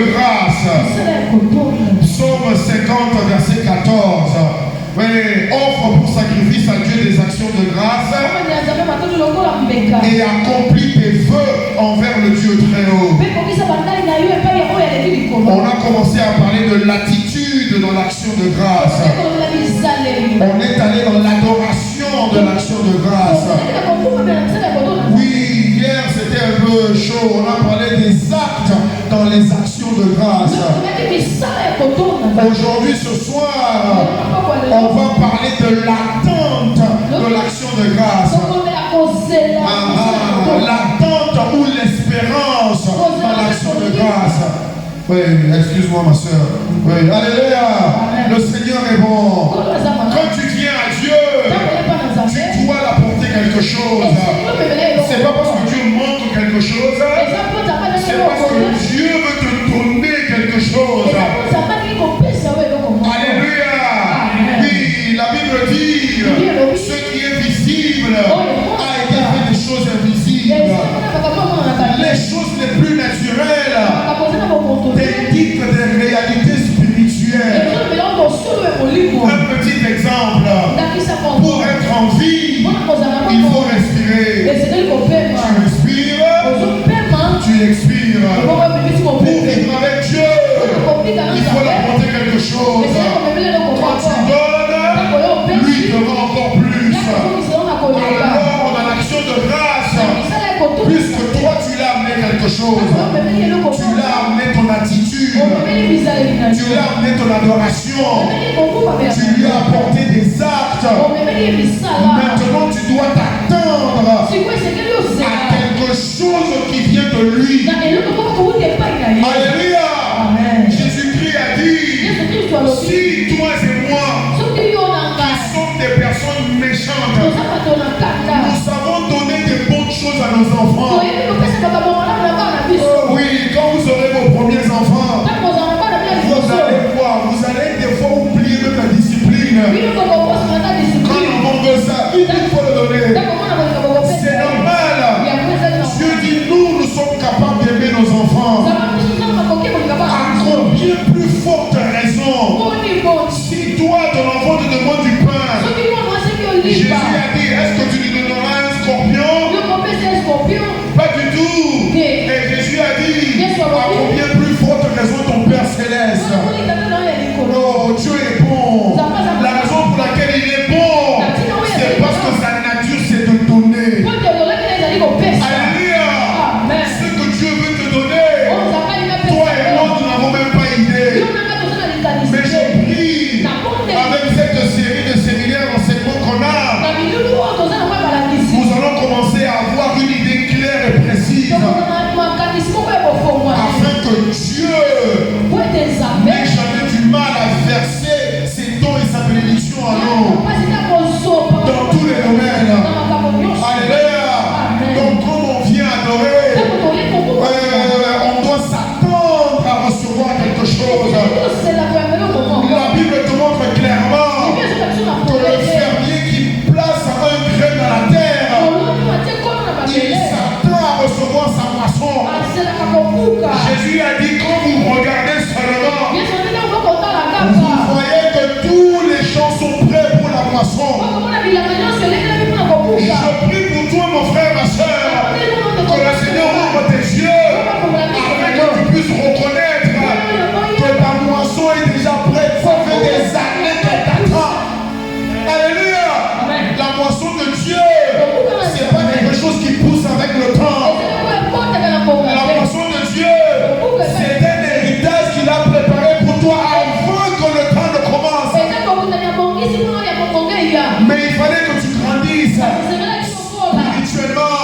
de grâce. Psaume 50, verset 14. Oui, offre pour sacrifice à Dieu des actions de grâce et accomplit tes vœux envers le Dieu très haut. On a commencé à parler de l'attitude dans l'action de grâce. On est allé dans l'adoration de l'action de grâce. Oui, hier c'était un peu chaud. On a parlé des actes dans les actions de grâce. Aujourd'hui, ce soir, on va parler de l'attente de l'action de grâce. L'attente ou l'espérance dans l'action de grâce. Oui, excuse-moi ma soeur. Oui, alléluia. Le Seigneur est bon. Quand tu viens à Dieu, tu dois apporter quelque chose. C'est pas parce que Dieu montre quelque chose, c'est parce que Dieu veut te donner quelque chose. Alléluia. Oui, la Bible dit ce qui est visible a été fait des choses invisibles. Les choses les plus naturelles t'indiquent des réalités spirituelles. Un petit exemple. Pour être en vie, il faut respirer. Tu respires, tu expires. Pour vivre avec Dieu, il faut apporter quelque chose. Quand tu donnes, lui te rend encore plus. Alors, dans l'action de grâce, puisque toi tu l'as amené quelque chose, tu l'as amené ton attitude, tu l'as amené ton adoration, tu lui as apporté des actes. Maintenant tu dois t'attendre à quelque chose qui vient de lui. Alléluia. Jésus-Christ a dit, si toi et moi qui sommes des personnes méchantes, nous savons donner des bonnes choses à nos enfants. Oui, quand vous aurez vos premiers enfants, vous allez voir, vous allez des fois oublier même la discipline. Quand l'enfant veut ça, il faut le donner. C'est normal. Dieu dit, nous sommes capables d'aimer nos enfants. À combien plus forte raison, si toi, ton enfant te demande du pain, Jésus a dit, est-ce que tu lui donneras un scorpion? Pas du tout. Et Jésus a dit, à combien plus forte raison ton Père céleste. Oh, Dieu est bon. La raison pour laquelle il est bon, c'est parce que sa nature c'est de donner. Alléluia. Ce que Dieu veut te donner, toi et moi nous n'avons même pas idée. Mais je prie avec cette série de séminaires d'enseignement qu'on a, nous allons commencer à avoir une idée claire et précise afin que Dieu n'ait jamais du mal à verser ses dons et sa bénédiction à nous dans tous les domaines. Alléluia. Donc comme on vient adorer, on doit s'attendre à recevoir quelque chose. La Bible te montre clairement que le fermier qui place un grain dans la terre, il s'attend à recevoir sa moisson. Jésus a dit, quand vous regardez seulement, vous voyez que tous les champs sont prêts pour la moisson. Je prie pour toi mon frère, ma soeur, que le Seigneur ouvre tes yeux afin que tu puisses reconnaître que ta moisson est déjà prête. Ça fait des années qu'elle t'attend. Alléluia. La moisson de Dieu, c'est pas quelque chose qui pousse avec le temps. La moisson de Dieu, c'est un héritage qu'il a préparé pour toi avant que le temps ne commence. Mais il fallait que tu grandisses spirituellement.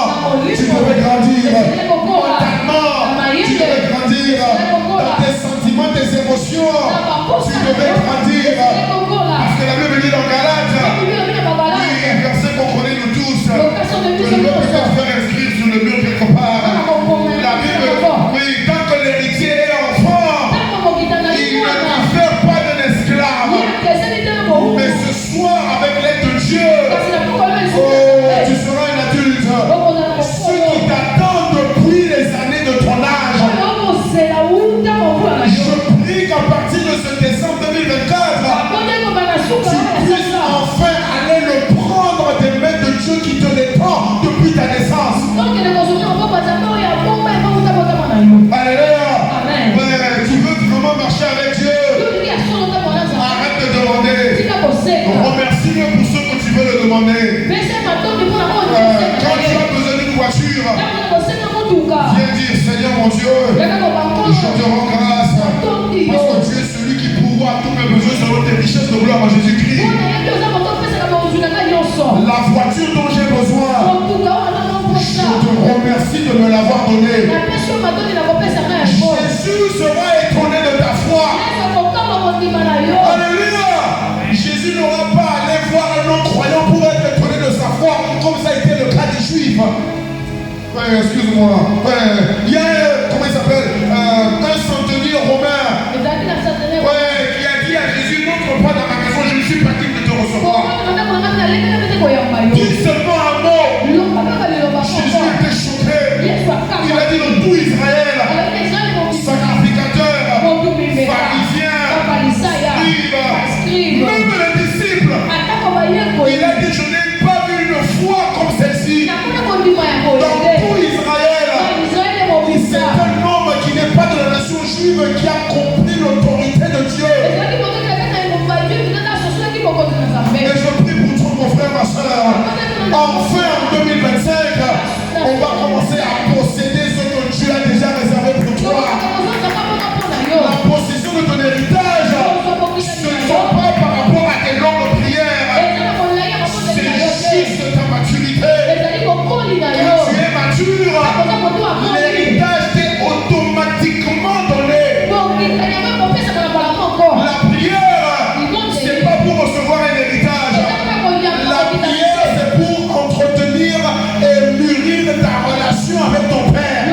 Tu devais grandir mentalement. Tu devais grandir dans tes sentiments, tes émotions. Tu devais grandir. Parce que la Bible dit dans Galates, oui, verset qu'on connaît nous tous, que je vais peut-être faire inscrire sur le mur quelque part. La Bible, oui, tant que l'héritier est enfant, il ne diffère pas de l'esclave. Mais ce soir, avec l'aide de Dieu, tu seras un adulte. Ceux qui t'attendent depuis les années de ton âge, mon Dieu, je te rends grâce. Parce que tu es celui qui pourvoit tous mes besoins selon tes richesses de gloire en Jésus-Christ. La voiture dont j'ai besoin, je te remercie de me l'avoir donnée. Jésus sera étonné de ta foi. Alléluia. Jésus n'aura pas à aller voir un non-croyant pour être étonné de sa foi, comme ça a été le cas des Juifs. Ouais, excuse-moi. Ouais, il y a, comment il s'appelle, un centenier romain. Ouais, qui a dit à Jésus, n'entre pas dans ma maison, je ne suis pas digne de te recevoir. Dis seulement un mot. Jésus était choqué. Il a dit dans tout Israël, sacrificateur, pharisien, scribe, même les disciples. Il a dit, je n'ai pas vu une foi comme celle-ci. Dans tout Israël, c'est un homme qui n'est pas de la nation juive qui a compris l'autorité de Dieu. Et je prie pour toi, mon frère, ma soeur. Enfin, en 2025, on va commencer à posséder ce que Dieu a déjà réservé pour toi. La possession de ton héritage, ce ne sont pas par rapport à tes longues prières. C'est juste ta maturité. Quand tu es mature, l'héritage t'est automatiquement donné. La prière, c'est pas pour recevoir un héritage. La prière, c'est pour entretenir et mûrir ta relation avec ton Père.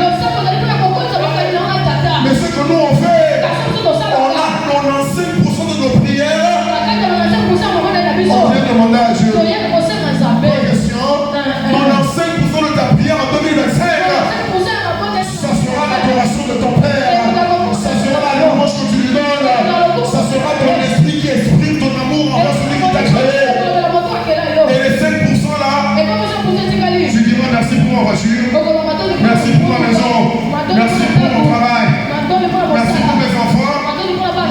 Mais ce que nous on fait, on a 95% de nos prières. On vient demander à Dieu. Bonne question. 95% de ta prière en 2025, ça sera l'adoration de ton Père. Ça sera la louange que tu lui donnes. Ça sera ton esprit qui exprime ton amour envers celui qui t'a créé. Et les 5% là, tu diras merci pour ma voiture, merci pour ma maison, merci pour mon travail, merci pour mes enfants,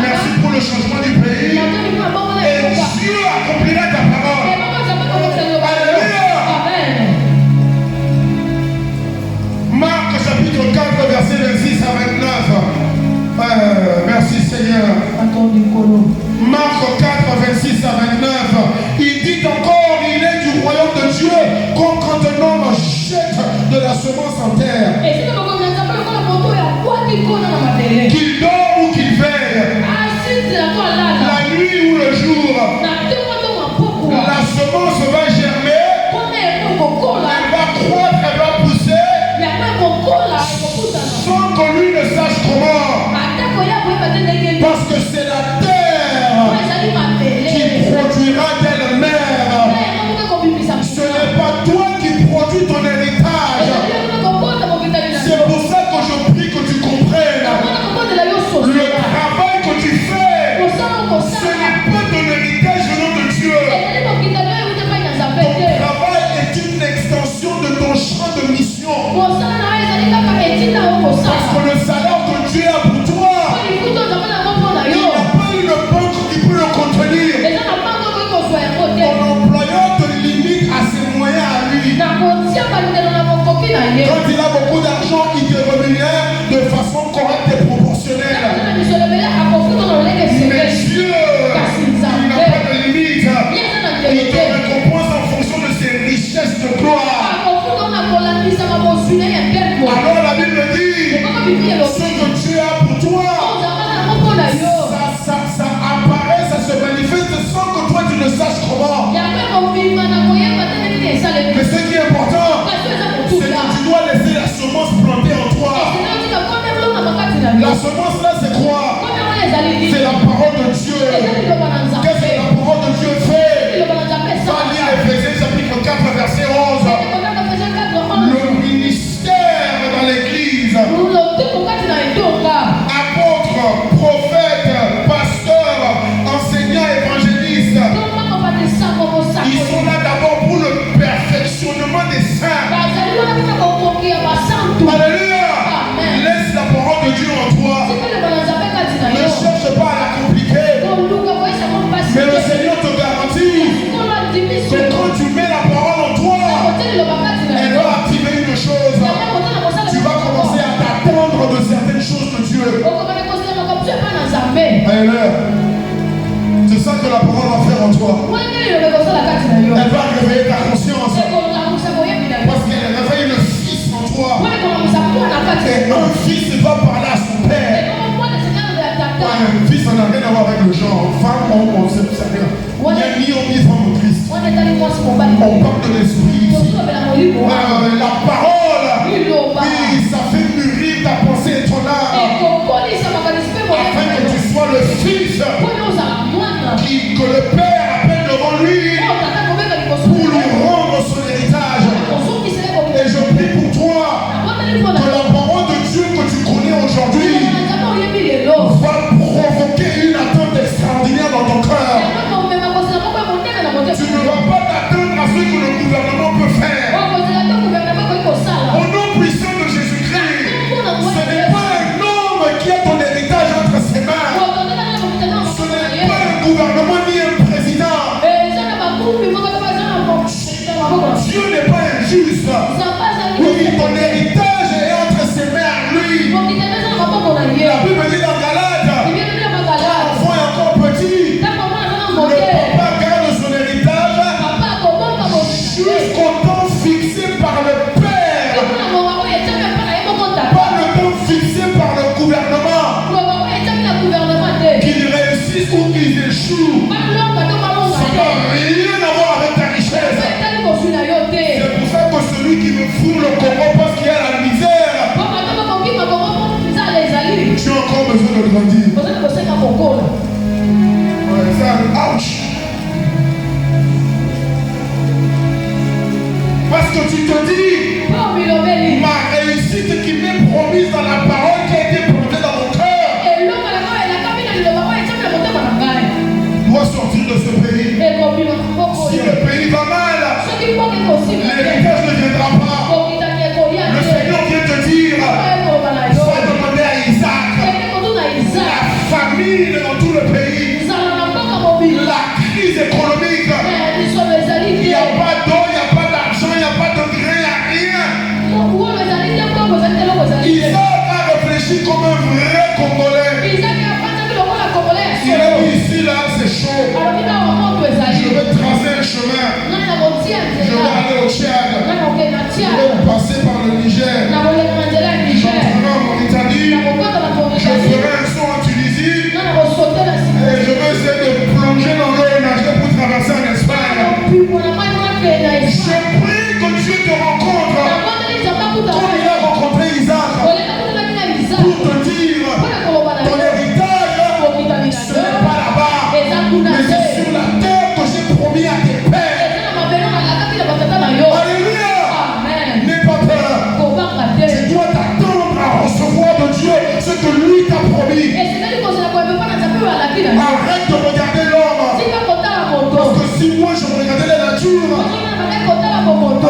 merci pour le changement du pays. Et Dieu accomplira ta parole. Alléluia. Marc chapitre 4, verset 26 à 29. Merci Seigneur. Marc 4, 26 à 29. Il dit encore, il est du royaume de Dieu comme quand un homme jette de la semence en terre. Qu'il dort ou qu'il veille, la nuit ou le jour, la semence va germer, elle va croître, elle va pousser, sans que lui ne sache comment. Parce que c'est la terre qui produira d'elle-même. Ce n'est pas toi qui produis ton héritage. C'est pour ça que je prie que tu comprennes. Le travail que tu fais, ce n'est pas ton héritage venant de Dieu. Ton travail est une extension de ton champ de mission. Parce que le salaire que Dieu a pour toi, il n'y a pas une banque qui peut le contenir. Ton employeur te limite à ses moyens à lui. Quand il a beaucoup d'argent, il te rémunère de façon correcte et proportionnelle. Mais Dieu, il n'a pas de limite. Il te récompense en fonction de ses richesses de gloire. Alors la Bible dit, ce que Dieu a pour toi, ça apparaît, ça se manifeste sans que toi tu ne saches comment. Mais ce qui est important, c'est que tu dois laisser la semence plantée en toi. La semence là, c'est quoi? C'est la parole de Dieu. Qu'est-ce que la parole de Dieu fait? Va lire Éphésiens chapitre 4, verset 11. Le ministère dans l'église, apôtre, prophète, pasteur, enseignant, évangéliste, ils sont là d'abord pour le perfectionnement des saints. Alléluia. Alléluia. C'est ça que la parole va faire en toi. Elle va réveiller ta conscience. Parce qu'elle réveille le Fils en toi. Et un fils va parler à son père. Un fils, ça n'a rien à voir avec le genre. Femme, on sait rien. Il n'y a ni homme ni femme en Christ. On parle de l'esprit ici. La parole, oui, ça fait mûrir ta pensée et ton âme. Afin que tu sois le fils que le Père appelle devant lui pour lui rendre son héritage. Et je prie pour toi que la parole de Dieu que tu connais aujourd'hui va provoquer une attente extraordinaire dans ton cœur. Tu ne vas pas t'attendre à ce que le gouvernement peut faire. Au nom puissant de Jésus-Christ, ce n'est pas un homme qui a ton héritage entre ses mains. Ce n'est pas un gouvernement ni un président. Dieu n'est pas injuste. Oui, ton héritage est entre ses mains à lui. La Bible dit dans Galates, l'enfant est encore petit. Le papa garde son héritage jusqu'au temps fixé par le Père. Pas le temps fixé par le gouvernement. Qu'il réussisse ou qu'il échoue. Ça n'a rien à voir avec ta richesse. C'est pour ça que celui qui me fout le Congo parce qu'il y a la misère, tu as encore besoin de grandir. Ouais, ça, ouch. Parce que tu te dis, ma réussite qui m'est promise dans la parole qui a été plantée dans mon cœur doit sortir de ce pays. Si le pays va mal, l'héritage ne viendra pas. Le Seigneur vient te dire, va demander à Isaac la famine dans tout le pays, la crise économique. Il n'y a pas d'eau, il n'y a pas d'argent, il n'y a pas de grain, il n'y a rien. Isaac a réfléchi comme un vrai Congolais. Il a dit ici, là, c'est chaud. Je vais tracer un chemin. Je vais aller au Tchad. Je vais passer par le Niger. J'entrerai en Mauritanie. Je ferai un saut en Tunisie. Et je vais essayer de plonger dans l'eau et nager pour traverser en Espagne. Je prie que Dieu te rencontre comme il a rencontré Isaac. Pour te dire, ton héritage, ce n'est pas là-bas, mais c'est sur la terre que j'ai promis à tes pères. Alléluia. N'aie pas peur. Tu dois t'attendre à recevoir de Dieu ce que lui t'a promis. Arrête de regarder l'homme. Parce que si moi je regardais la nature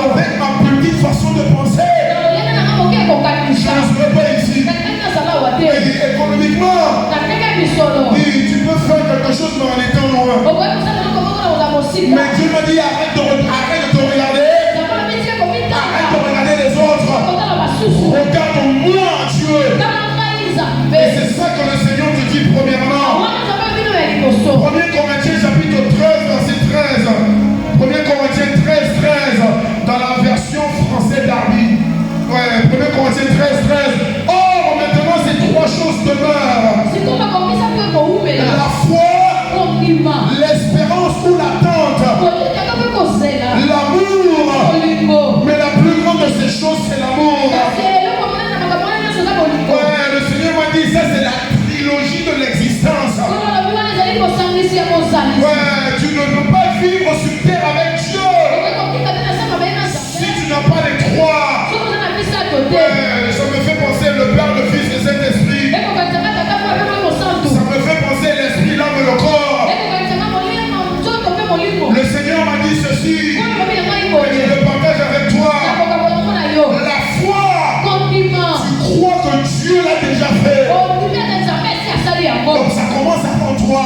avec ma petite façon de penser, je ne serais pas ici. Et économiquement, oui, tu peux faire quelque chose mais en étant loin. Mais Dieu m'a dit arrête de te regarder. Arrête de regarder les autres. Regarde-moi, Dieu. Et c'est ça que le Seigneur te dit premièrement. 1 Corinthiens chapitre 13, verset 13. 1 Corinthiens 13, 13. Dans la version française d'Arby. Ouais, 1 Corinthiens 13, 13. Or, maintenant, ces trois choses demeurent. La foi, l'espérance ou l'attente. L'amour. Mais la plus grande de ces choses, c'est l'amour. Ouais, le Seigneur m'a dit, ça c'est la trilogie de l'existence. Ouais, tu ne peux pas vivre sur terre avec Dieu si tu n'as pas les trois. Ouais, ça me fait penser le Père, le Fils et Saint-Esprit. Ça me fait penser l'esprit, l'âme et le corps. Le Seigneur m'a dit ceci, et je le partage avec toi. La foi, tu crois que Dieu l'a déjà fait. Donc ça commence avant toi.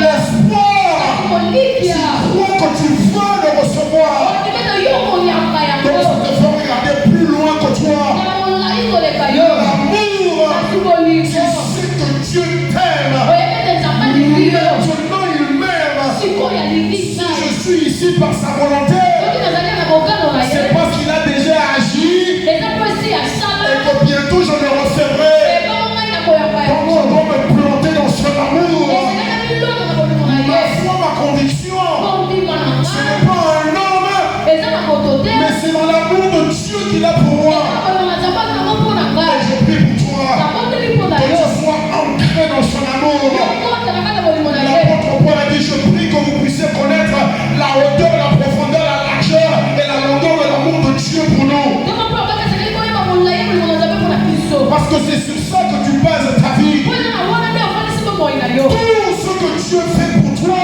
L'espoir, tu crois que tu vas le recevoir. Donc ça te fait regarder plus loin que toi. L'amour, tu sais que Dieu t'aime. c'est sur ça que tu bases ta vie. Tout ce que Dieu fait pour toi,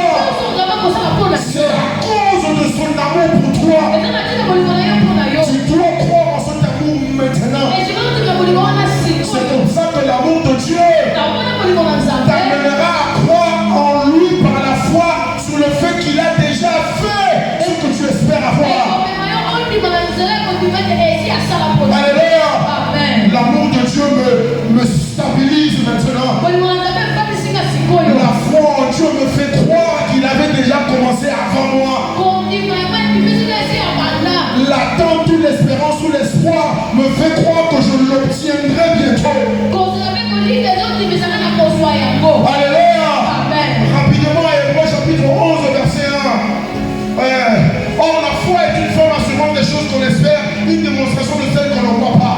c'est à cause de son amour pour toi. Tu dois croire en cet amour maintenant. C'est comme ça que l'amour de Dieu t'amènera à croire en lui par la foi sur le fait qu'il a déjà fait ce que tu espères avoir. Alléluia. L'amour de Dieu me stabilise maintenant. La foi en Dieu me fait croire qu'il avait déjà commencé avant moi. L'attente ou l'espérance ou l'espoir me fait croire que je l'obtiendrai bientôt. Alléluia. Rapidement, Hébreux chapitre 11, verset 1. Or, la foi est une forme assurante des choses qu'on espère, une démonstration de celles qu'on ne voit pas.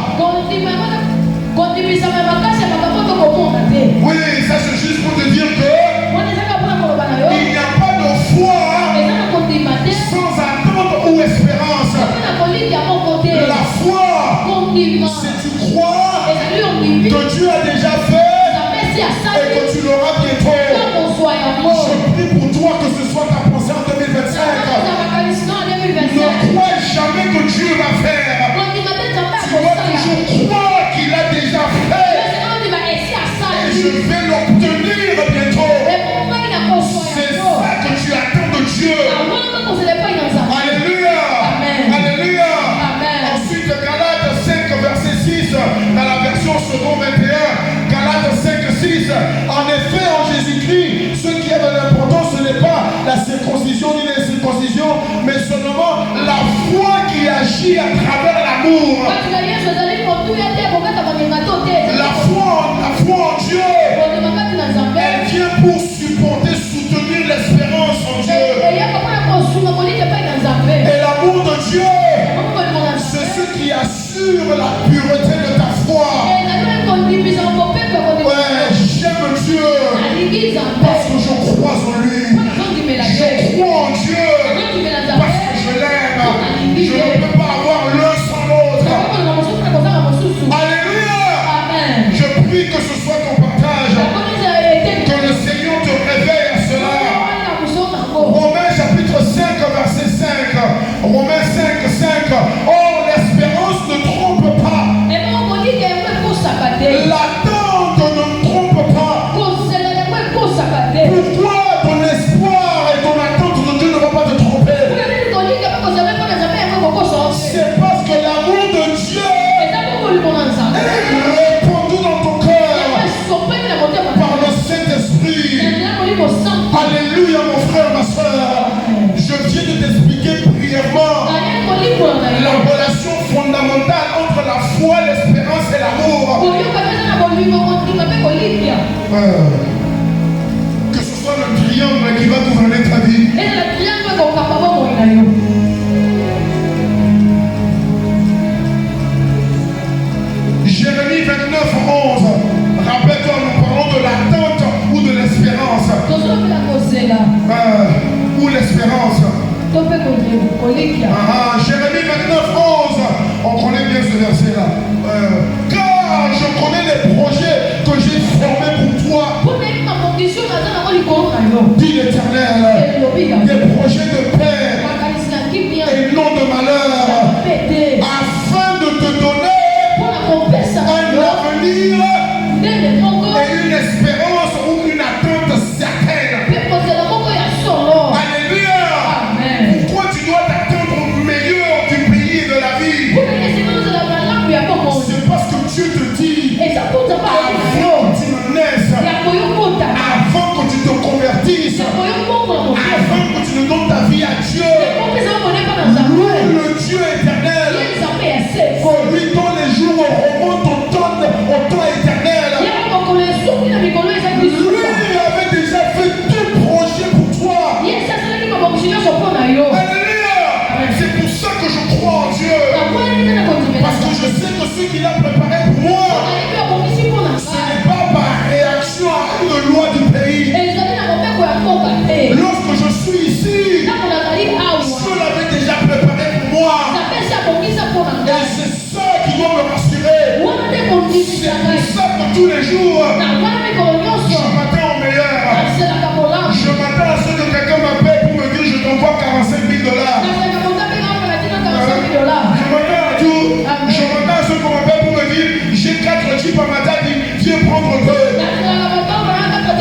Oui, ça c'est juste pour te dire que il n'y a pas de foi sans attente ou espérance. La foi, c'est tu crois que Dieu a déjà fait et que tu l'auras bientôt. Je prie pour toi que ce soit ta pensée en 2025. Ne crois jamais que Dieu va faire. Tu dois toujours croire qu'il a déjà fait. Et je vais l'obtenir bientôt. C'est ça que tu attends de Dieu. Alléluia. Alléluia. Ensuite, Galates 5, verset 6, dans la version second 21. Galates 5, 6. En effet, en Jésus-Christ, ce qui est de l'important, ce n'est pas la circoncision ni l'incirconcision, mais seulement la foi qui agit à travers l'amour. La foi en Dieu, elle vient pour supporter, soutenir l'espérance en Dieu. Et l'amour de Dieu, c'est ce qui assure la pureté de ta foi. Ouais, j'aime Dieu parce que je crois en lui. Je crois en Dieu parce que je l'aime. Je ne peux pas avoir l'un sans l'autre. Alléluia. Je prie que ce soit ton partage, que le Seigneur te réveille à cela. Romains chapitre 5 verset 5. Romains 5, 5. Or l'espérance ne trompe pas. L'attente ne trompe pas. Pourquoi ton espoir et ton attente de Dieu ne vont pas te tromper? C'est parce que l'amour de Dieu est répandu dans ton cœur par le Saint-Esprit. Alléluia mon frère, ma soeur. Je viens de t'expliquer brièvement la relation fondamentale entre la foi, l'espérance et l'amour. Que ce soit le triangle qui va gouverner ta vie. Jérémie 29, 11. Rappelle-toi, nous parlons de l'attente ou de l'espérance. Ou l'espérance. Jérémie 29, 11. On connaît bien ce verset-là. Car je connais les projets que j'ai formés pour toi. Dit l'Éternel. Des projets de paix et non de malheur. Afin de te donner un avenir et une espérance ou une attente certaine. Alléluia. Pourquoi tu dois t'attendre au meilleur du pays et de la vie? C'est parce que Dieu te dit avant que tu ne naisses, avant que tu te convertisses, avant que tu ne donnes ta vie à Dieu, le Dieu éternel, celui dont les jours remontent au temps éternel, lui avait déjà fait deux projets pour toi. Alléluia. C'est pour ça que je crois en Dieu, parce que je sais que ce qu'il a préparé pour moi, ce n'est pas par réaction à une loi du pays. Lorsque je suis ici, Dieu l'avait déjà préparé pour moi. Et c'est ça qui doit me rassurer. C'est pour ça tous les jours. Je m'attends au meilleur. Je m'attends à ce que quelqu'un m'appelle pour me dire je t'envoie 45 000 $. Je m'attends à tout. Je m'attends à ce qu'on m'appelle pour me dire j'ai 4 types à ma tête, viens prendre le peu.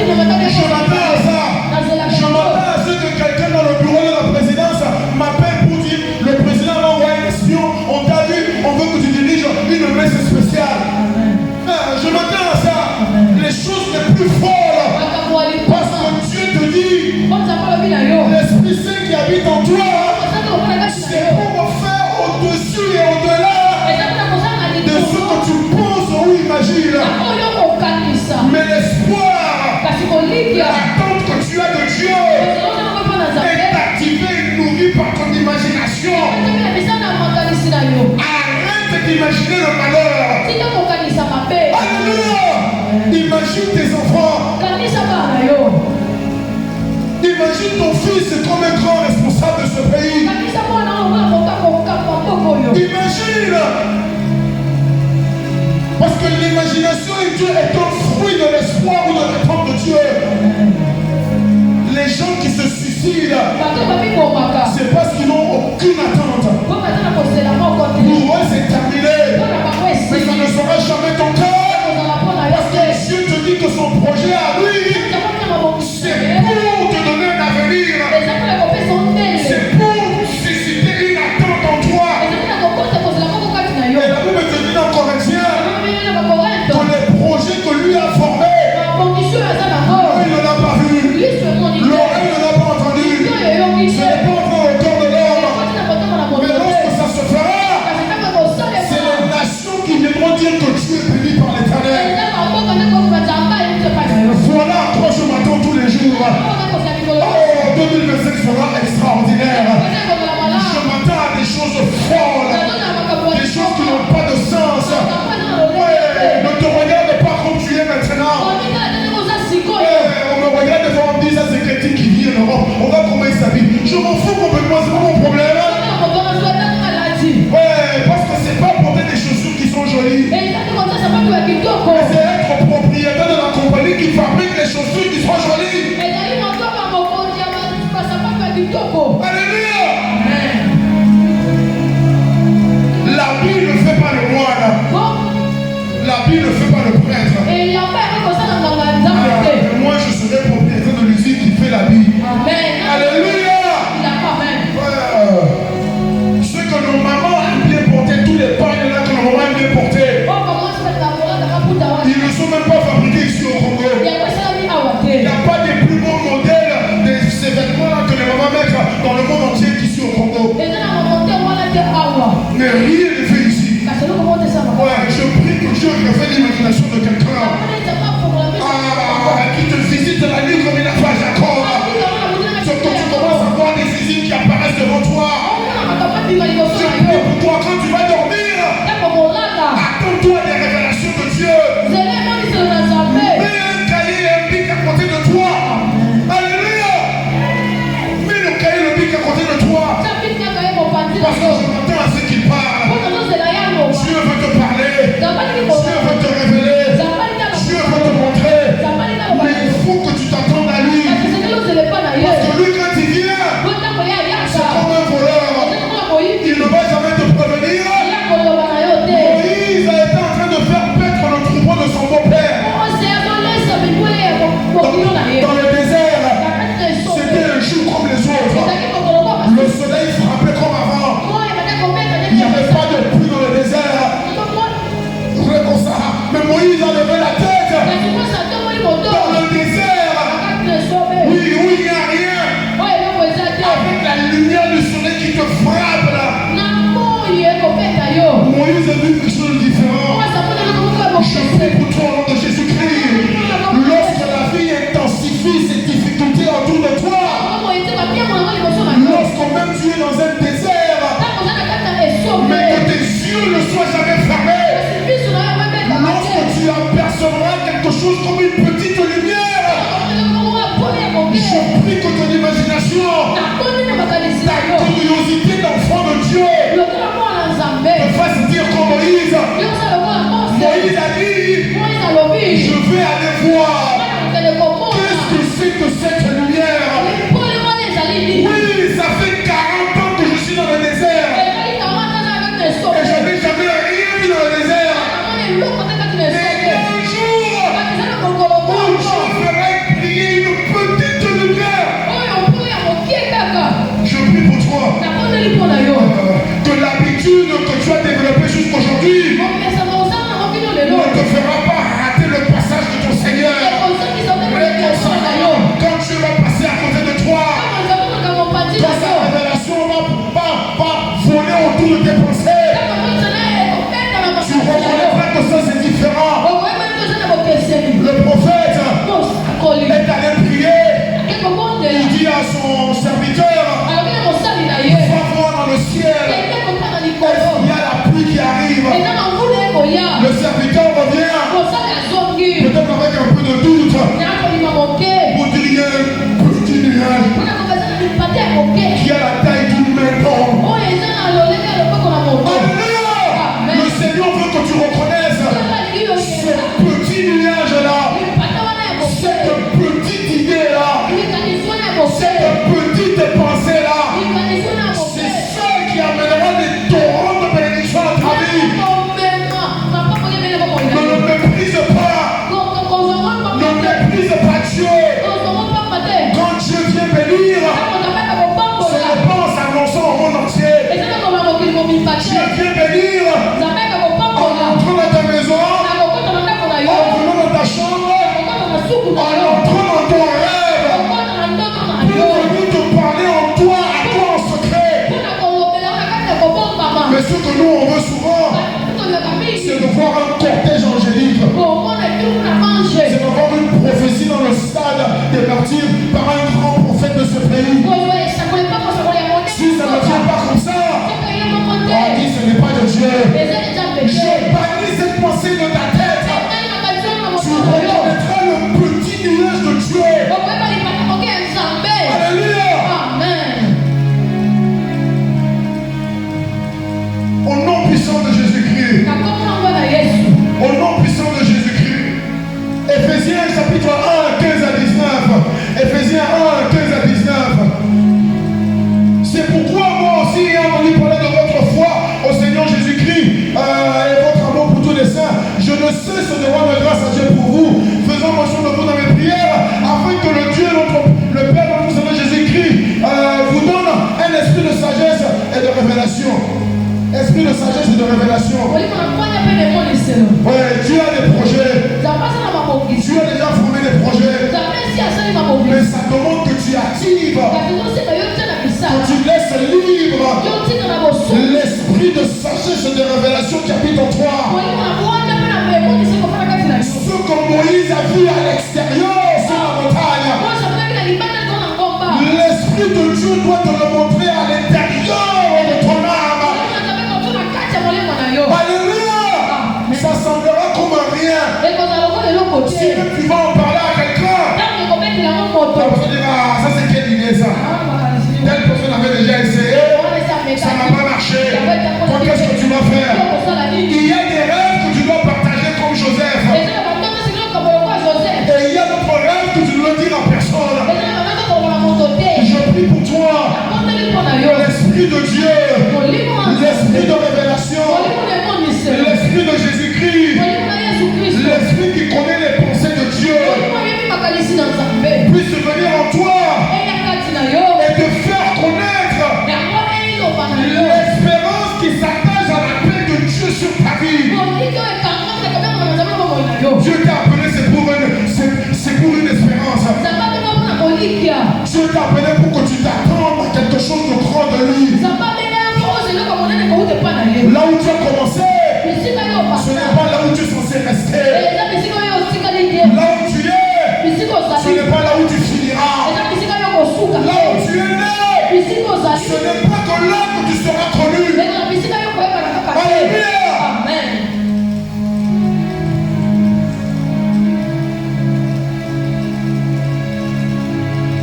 Je m'attends à ça. Je m'attends à ce que quelqu'un dans le bureau de la présidence m'appelle pour dire le président m'a envoyé un espion, on t'a vu, on veut que tu diriges une messe spéciale. Je m'attends à ça. Les choses les plus folles. Parce que Dieu te dit, l'Esprit Saint qui habite en toi, c'est pour faire au-dessus et au-delà de ce que tu penses ou imagines. Mais l'espoir, l'attente que tu as de Dieu est activée et nourrie par ton imagination. Arrête d'imaginer le malheur. Alléluia. Imagine tes enfants. Imagine ton fils comme un grand responsable de ce pays. Imagine. Parce que l'imagination est un fruit de l'espoir ou de l'attente de Dieu. Les gens qui se suicident, c'est parce qu'ils n'ont aucune attente. Pour eux, c'est terminé. Mais ça ne sera jamais ton cas. Parce que Dieu te dit que son projet à lui, c'est pour te donner un avenir. C'est pour susciter une attente en toi. Et la Bible te dit dans Corinthiens que les projets que lui a formés, il ne l'a pas vu. L'oreille ne l'a pas entendu. Ce n'est pas encore au cœur de l'homme. Mais lorsque ça se fera, c'est les nations qui viendront dire que tu es béni par l'Éternel. Voilà à quoi je m'attends tous les jours. Oh, 2025 sera extraordinaire. Je m'attends à des choses folles, des choses qui n'ont pas de sens. Ouais, ne te regarde pas comme tu es maintenant. On me regarde devant, on me dit ça c'est quelqu'un qui vit en Europe. On va comment il s'habille. Je m'en fous complètement, c'est pas mon problème. Ouais, parce que c'est pas porter des chaussures qui sont jolies. Mais c'est être propriétaire de la compagnie qui fabrique les chaussures qui sont jolies. Alléluia. L'habit ne fait pas le moine. L'habit ne fait pas le prêtre. Moi je serai propriétaire de l'usine qui fait l'habit. Alléluia. Ce que nos mamans aiment bien porter, tous les pagnes là que nos mamans aiment bien porter, ils ne sont même pas fabriqués ici au Congo. Il n'y a pas des plus beaux modèles de ces vêtements là que les mamans mettent dans le monde entier ici au Congo. Mais rien n'est fait ici. Ouais, je prie que Dieu révèle l'imagination de quelqu'un qui te visite de la nuit comme il a fait à Jacob. Sauf que tu commences à voir des usines qui apparaissent devant toi. Je prie pour toi quand tu vas dormir. Attends-toi des révélations de Dieu. Mets un cahier et un bic à côté de toi. Alléluia. Mets le cahier et le bic à côté de toi. Parce que je m'attends à ce qu'il parle. Dieu veut te parler. Dieu veut te révéler. Dieu veut te montrer. Mais il faut que tu t'attendes à lui. Parce que lui, quand il vient, c'est comme un voleur. Il ne va jamais te prévenir. Moïse a été en train de faire paître le troupeau de son beau-père. Dans le désert, c'était un jour comme les autres. Le soleil frappait comme avant. Il n'y avait pas de pluie dans le désert. Mais Moïse a levé la tête. Dans le désert. Oui, où il n'y a rien. Avec la lumière du soleil qui te frappe là. Moïse a vu quelque chose de différent. Je prie pour toi au nom de Jésus-Christ. Lorsque la vie intensifie ses difficultés autour de toi, lorsque même tu es dans un désert, mais que tes yeux ne soient jamais fermés, lorsque tu apercevras quelque chose comme une petite lumière, je prie que ton imagination, ta curiosité d'enfant de Dieu, te fasse dire comme Moïse. Moïse a dit, Je vais aller voir. Qu'est-ce que c'est que cette lumière? Oui, ça fait 40 ans que je suis dans le désert. Et je n'ai jamais rien vu dans le désert. Et un jour, où je ferai briller une petite lumière. Je prie pour toi. Que l'habitude que tu as développée jusqu'aujourd'hui ne te fera pas rater le passage de ton Seigneur. Quand tu vas passer à côté de toi, quand sa révélation va pas voler autour de tes pensées, tu reconnaîtras que ça c'est différent. Le prophète est allé prier. Il dit à son serviteur, va voir dans le ciel. Il y a la pluie qui arrive. Le serviteur revient, peut-être avec un peu de doute, pour dire il y a un petit nuage qui a la taille d'une maison. Le Seigneur veut que tu reconnaisses ce petit nuage-là, cette petite idée-là, cette petite pensée-là. C'est ça qui amènera des torrents de bénédiction à ta vie. Ne le méprise pas. Ne méprise pas Dieu. Quand Dieu vient bénir, ce n'est pas en s'annonçant au monde entier. Dieu vient bénir en entrant dans ta maison, en venant dans ta chambre, en entrant dans ton rêve, pour venir te parler en toi, à toi en secret. Mais ce que nous on veut souvent, c'est de voir un cortège angélique. C'est de voir une prophétie dans le stade des martyrs par un grand prophète de ce pays. Si ça ne vient pas comme ça, on dit ce n'est pas de Dieu. Je bannis cette pensée de ta tête. Tu reconnaîtras le petit nuage de Dieu. Alléluia. Au nom puissant de Jésus-Christ. Au nom puissant de Jésus-Christ. Éphésiens chapitre 1, 15 à 19. Éphésiens 1, 15 à 19. C'est pourquoi moi aussi, ayant entendu parler de votre foi au Seigneur Jésus-Christ et votre amour pour tous les saints, je ne cesse de rendre grâce à Dieu pour vous, faisant mention de vous dans mes prières, afin que le Dieu, le Père de notre Seigneur Jésus-Christ, vous donne un esprit de sagesse et de révélation. Esprit de sagesse et de révélation. Ouais, Dieu a des projets. Dieu a déjà formé des projets. Mais ça demande que tu actives, que tu laisses libre l'esprit de sagesse et de révélation qui habite en toi. Ce que Moïse a vu à l'extérieur sur la montagne, l'esprit de Dieu doit te le montrer à l'intérieur de ton âme. Alléluia. Ça semblera comme rien. Si tu vas en parler à quelqu'un, la personne dira, ça c'est quelle idée ça? Telle personne avait déjà essayé, ça n'a pas marché. Toi, qu'est-ce que tu vas faire? Il y a des rêves que tu dois partager comme Joseph. Et il y a d'autres rêves que tu dois dire à personne. Je prie pour toi. L'esprit de Dieu, l'esprit de révélation, l'esprit de Jésus-Christ, l'esprit qui connaît les pensées de Dieu, puisse venir en toi et te faire connaître l'espérance qui s'attache à l'appel de Dieu sur ta vie. Dieu t'a appelé, c'est pour une espérance. Dieu t'a appelé pour que tu t'attendes à quelque chose de grand de lui. Là où tu as commencé, ce n'est pas là où tu es censé rester. Là où tu es, ce n'est pas là où tu finiras. Là où tu es né, ce n'est pas que là que tu seras connu. Alléluia. Amen.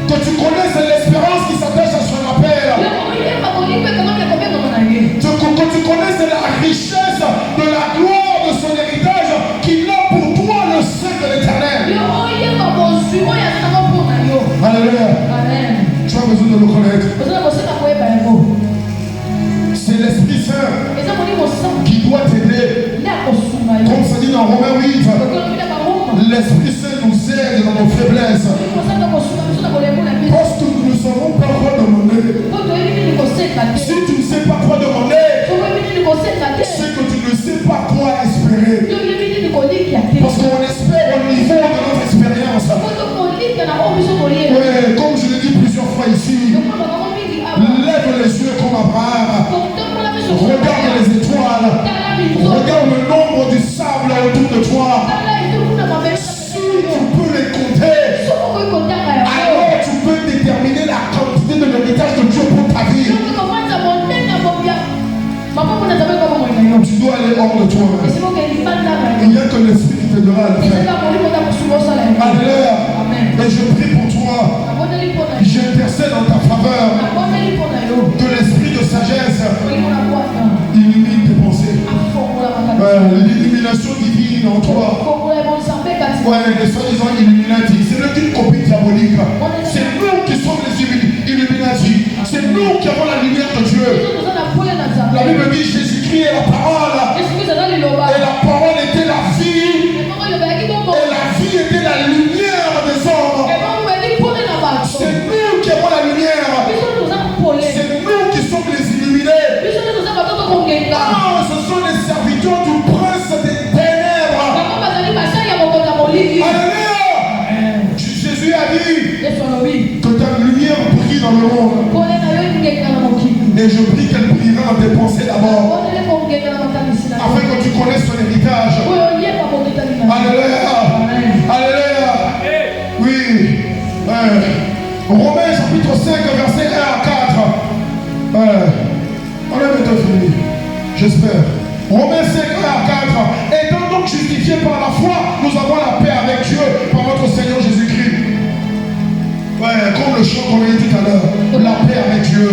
Que tu connaisses l'espérance qui s'attache à son appel. Que tu connaisses la richesse de la gloire de son héritage qu'il a pour toi le de l'Éternel. Alléluia. Tu as besoin de le connaître. C'est l'Esprit Saint qui doit t'aider. Comme ça dit dans Romains 8, l'Esprit Saint nous aide dans nos faiblesses. Parce que nous ne savons pas quoi demander. Si tu ne sais pas quoi demander, c'est que tu ne sais pas quoi espérer. Parce qu'on espère au niveau de notre expérience. Oui, comme je l'ai dit plusieurs fois ici, lève les yeux comme Abraham. Regarde les étoiles. Regarde le nombre du sable autour de toi. Si tu peux les compter, alors tu peux déterminer la quantité de l'héritage de Dieu pour ta vie. Tu dois aller hors de toi. Il n'y a que l'Esprit qui t'aidera à le faire. Alléluia. Et je prie pour toi. J'intercède en ta faveur. Que l'Esprit de sagesse illumine tes pensées. L'illumination divine en toi. Ouais, les soi-disant Illuminati, c'est le d'une copie diabolique. C'est nous qui sommes les Illuminati. C'est nous qui avons la lumière de Dieu. La Bible dit Jésus-Christ est la parole. Et la parole était la vie. Et la vie était la lumière des hommes. C'est nous qui avons la lumière. C'est nous qui sommes les illuminés. Ah, ce sont les serviteurs du prince des ténèbres. Alléluia. Jésus a dit que ta lumière brille dans le monde. Et je prie qu'elle brillera dans tes pensées d'abord. Afin que tu connaisses son héritage. Alléluia. Alléluia. Oui. Romains chapitre 5, verset 1 à 4. On a bientôt fini. J'espère. Romains 5, 1 à 4. Étant donc justifiés par la foi, nous avons la paix avec Dieu par notre Seigneur Jésus-Christ. Ouais, comme le chant qu'on a dit tout à l'heure. La paix avec Dieu.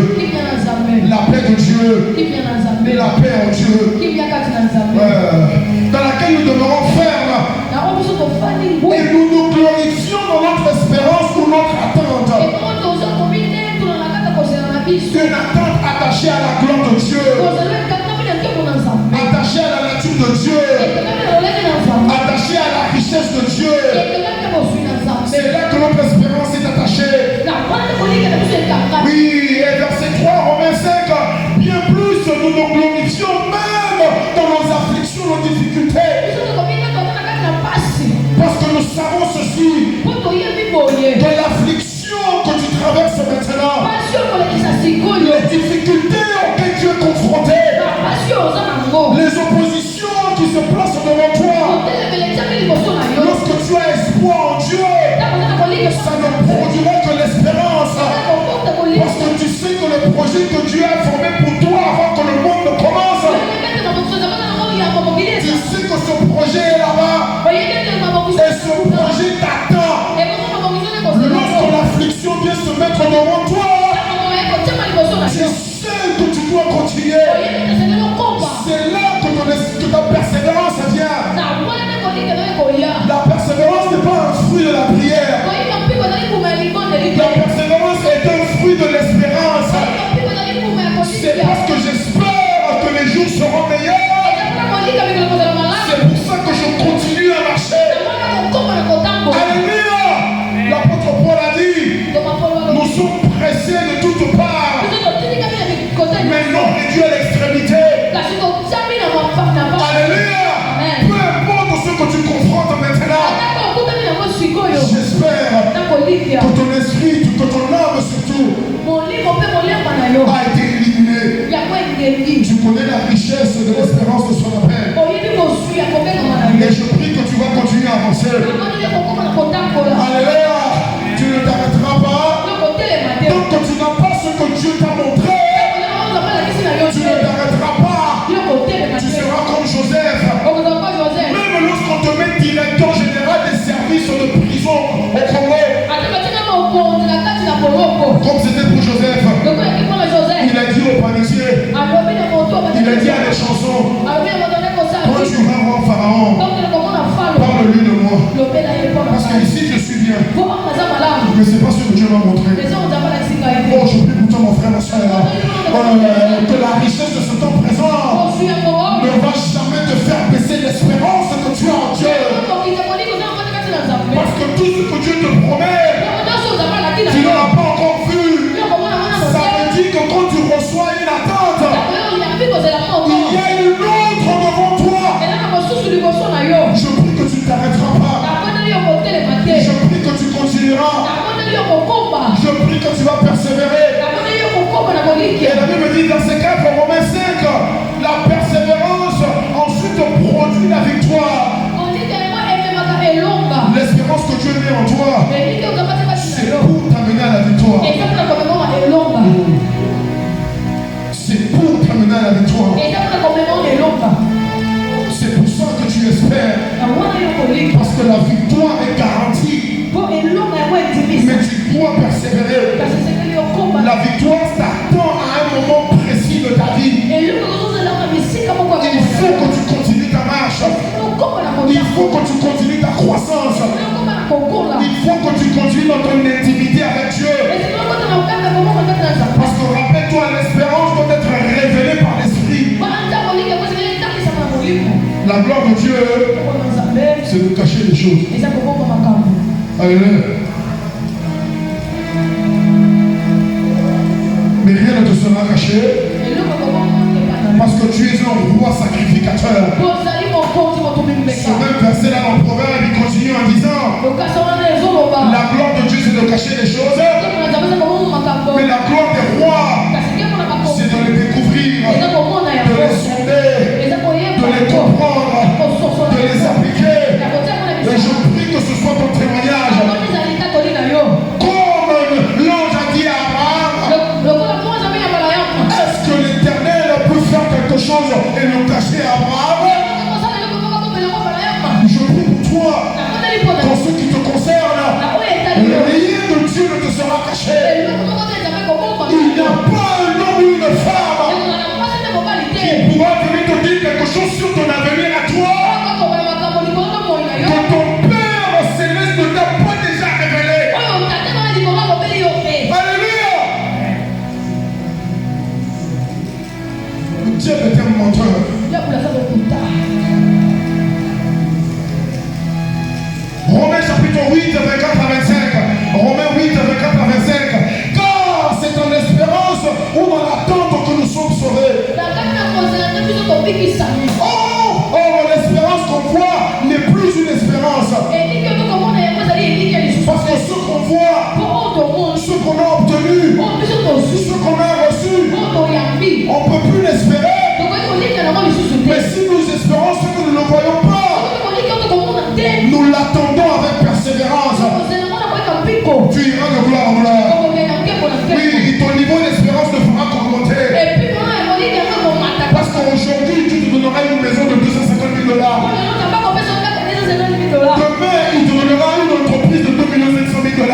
La paix de Dieu. La paix en Dieu. Dans laquelle nous demeurons fermes. Et nous nous glorifions dans notre espérance ou notre attente. Une attente attachée à la gloire de Dieu. Attachée à la nature de Dieu. Attachée à la richesse de Dieu. C'est là que notre espérance est attachée. Oui, et verset 3, Romains 5, bien plus nous nous glorifions même dans nos afflictions, nos difficultés. Parce que nous savons ceci, de l'affliction que tu traverses maintenant, les difficultés auxquelles tu es confronté, les oppositions qui se placent devant toi, lorsque tu as espoir en Dieu, ça ne produira que l'espérance. Parce que tu sais que le projet que Dieu a formé pour toi avant que le monde ne commence, tu sais que ce projet est là-bas. Et ce projet t'attend. Lorsque l'affliction vient se mettre devant toi, tu sais que tu dois continuer. C'est là que ta persévérance vient. La persévérance n'est pas un fruit de la prière. La persévérance est un fruit de l'espérance. C'est parce que j'espère que les jours seront meilleurs. C'est pour ça que je continue à marcher. Alléluia. L'apôtre Paul a dit, nous sommes pressés de toutes parts, mais non réduits à l'extrémité. Alléluia. Peu importe ce que tu confrontes maintenant, j'espère que ton esprit, que ton âme surtout, a été éliminé. Tu connais la richesse de l'espérance de son appel. Et je prie que tu vas continuer à avancer. Alléluia. Tu ne t'arrêteras pas. Tant que tu n'as pas ce que Dieu t'a montré, tu ne t'arrêteras pas. Tu seras comme Joseph. Même lorsqu'on te met directeur général des services de prison au Congo, comme c'était pour Joseph, il a dit au panier, il a dit à les chansons, quand tu vas voir Pharaon, parle-lui de moi. Parce que ici je suis bien. Mais c'est pas ce que Dieu m'a montré. Oh, je prie pour toi, mon frère, ma soeur. Que la richesse de ce temps présent ne va jamais te faire baisser l'espérance que tu as en Dieu. Parce que tout ce que Dieu te promet, tu ne l'as pas encore vu. Ça veut dire que quand tu reçois une attente, il y a une autre devant toi. Je prie que tu ne t'arrêteras pas. Je prie que tu continueras. Je prie que tu vas persévérer. Et la Bible dit dans ces 4 Romains 5, la persévérance ensuite produit la victoire. L'espérance que Dieu met en toi, c'est pour t'amener à la victoire. C'est pour t'amener à la victoire. C'est pour ça que tu espères. Parce que la victoire est garantie. Mais tu dois persévérer. La victoire t'attend à un moment précis de ta vie. Il faut que tu continues ta marche. Il faut que tu continues ta croissance. Il faut que tu continues dans ton intimité avec Dieu. Parce que rappelle-toi, l'espérance doit être révélée par l'Esprit. La gloire de Dieu, c'est de cacher les choses. Alléluia. Mais rien ne te sera caché. Parce que tu es un roi sacrificateur. Ce même verset là dans le Proverbe, il continue en disant: la gloire de Dieu, c'est de cacher les choses. Mais la gloire des rois, c'est de les découvrir, de les sonder, de les comprendre, de les appliquer. Et je prie que ce soit ton témoignage. Comme l'ange a dit à Abraham, est-ce que l'Éternel peut faire quelque chose et le cacher à Abraham? Je prie pour toi, dans ce qui te concerne, rien de Dieu ne te sera caché. Il n'y a pas un homme ou une femme qui pourra venir te dire quelque chose sur ton avenir à toi que ton Père céleste ne t'a pas déjà révélé. Alléluia. Dieu est un menteur. Romains chapitre 8, 24 à 25. Romains 8, 24 à 25. Car c'est en espérance ou dans l'attente que nous sommes sauvés. Oh, l'espérance qu'on voit n'est plus une espérance. Parce que ce qu'on voit, ce qu'on a obtenu, ce qu'on a reçu, on ne peut plus l'espérer. Mais si nous espérons ce que nous ne voyons pas, nous l'attendons avec persévérance. Tu iras de gloire en gloire. Oui, ton niveau d'espérance ne fera qu'augmenter. Parce qu'aujourd'hui, tu te donneras une maison de 250 000 $. Demain, il te donnera une entreprise de 2 700 000 $.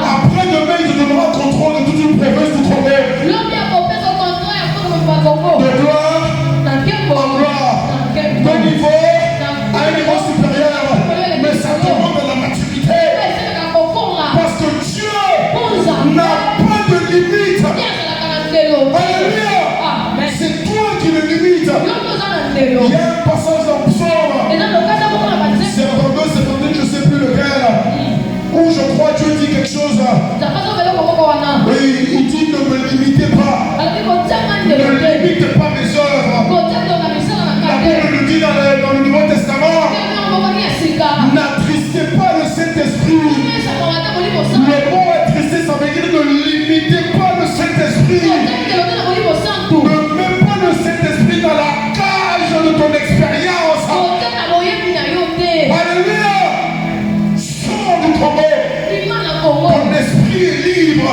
Après demain, il te donnera le contrôle de toute une province du Congo. De gloire en gloire. De niveau à un niveau supérieur. Mais ça demande de la maturité. Parce que Dieu n'a pas de limite. Alléluia. C'est toi qui le limites. Il y a un passage dans le psaume 72, 72, je ne sais plus lequel, où je crois Dieu dit quelque chose. Oui, il dit: ne me limitez pas. Ne limite pas mes œuvres. La Bible nous dit dans le Nouveau Testament: n'attristez pas le Saint-Esprit. Le mot attrister, ça veut dire ne limitez pas le Saint-Esprit. Ne mets pas le Saint-Esprit dans la cage de ton expérience. Alléluia. Sors du Congo. Ton esprit est libre.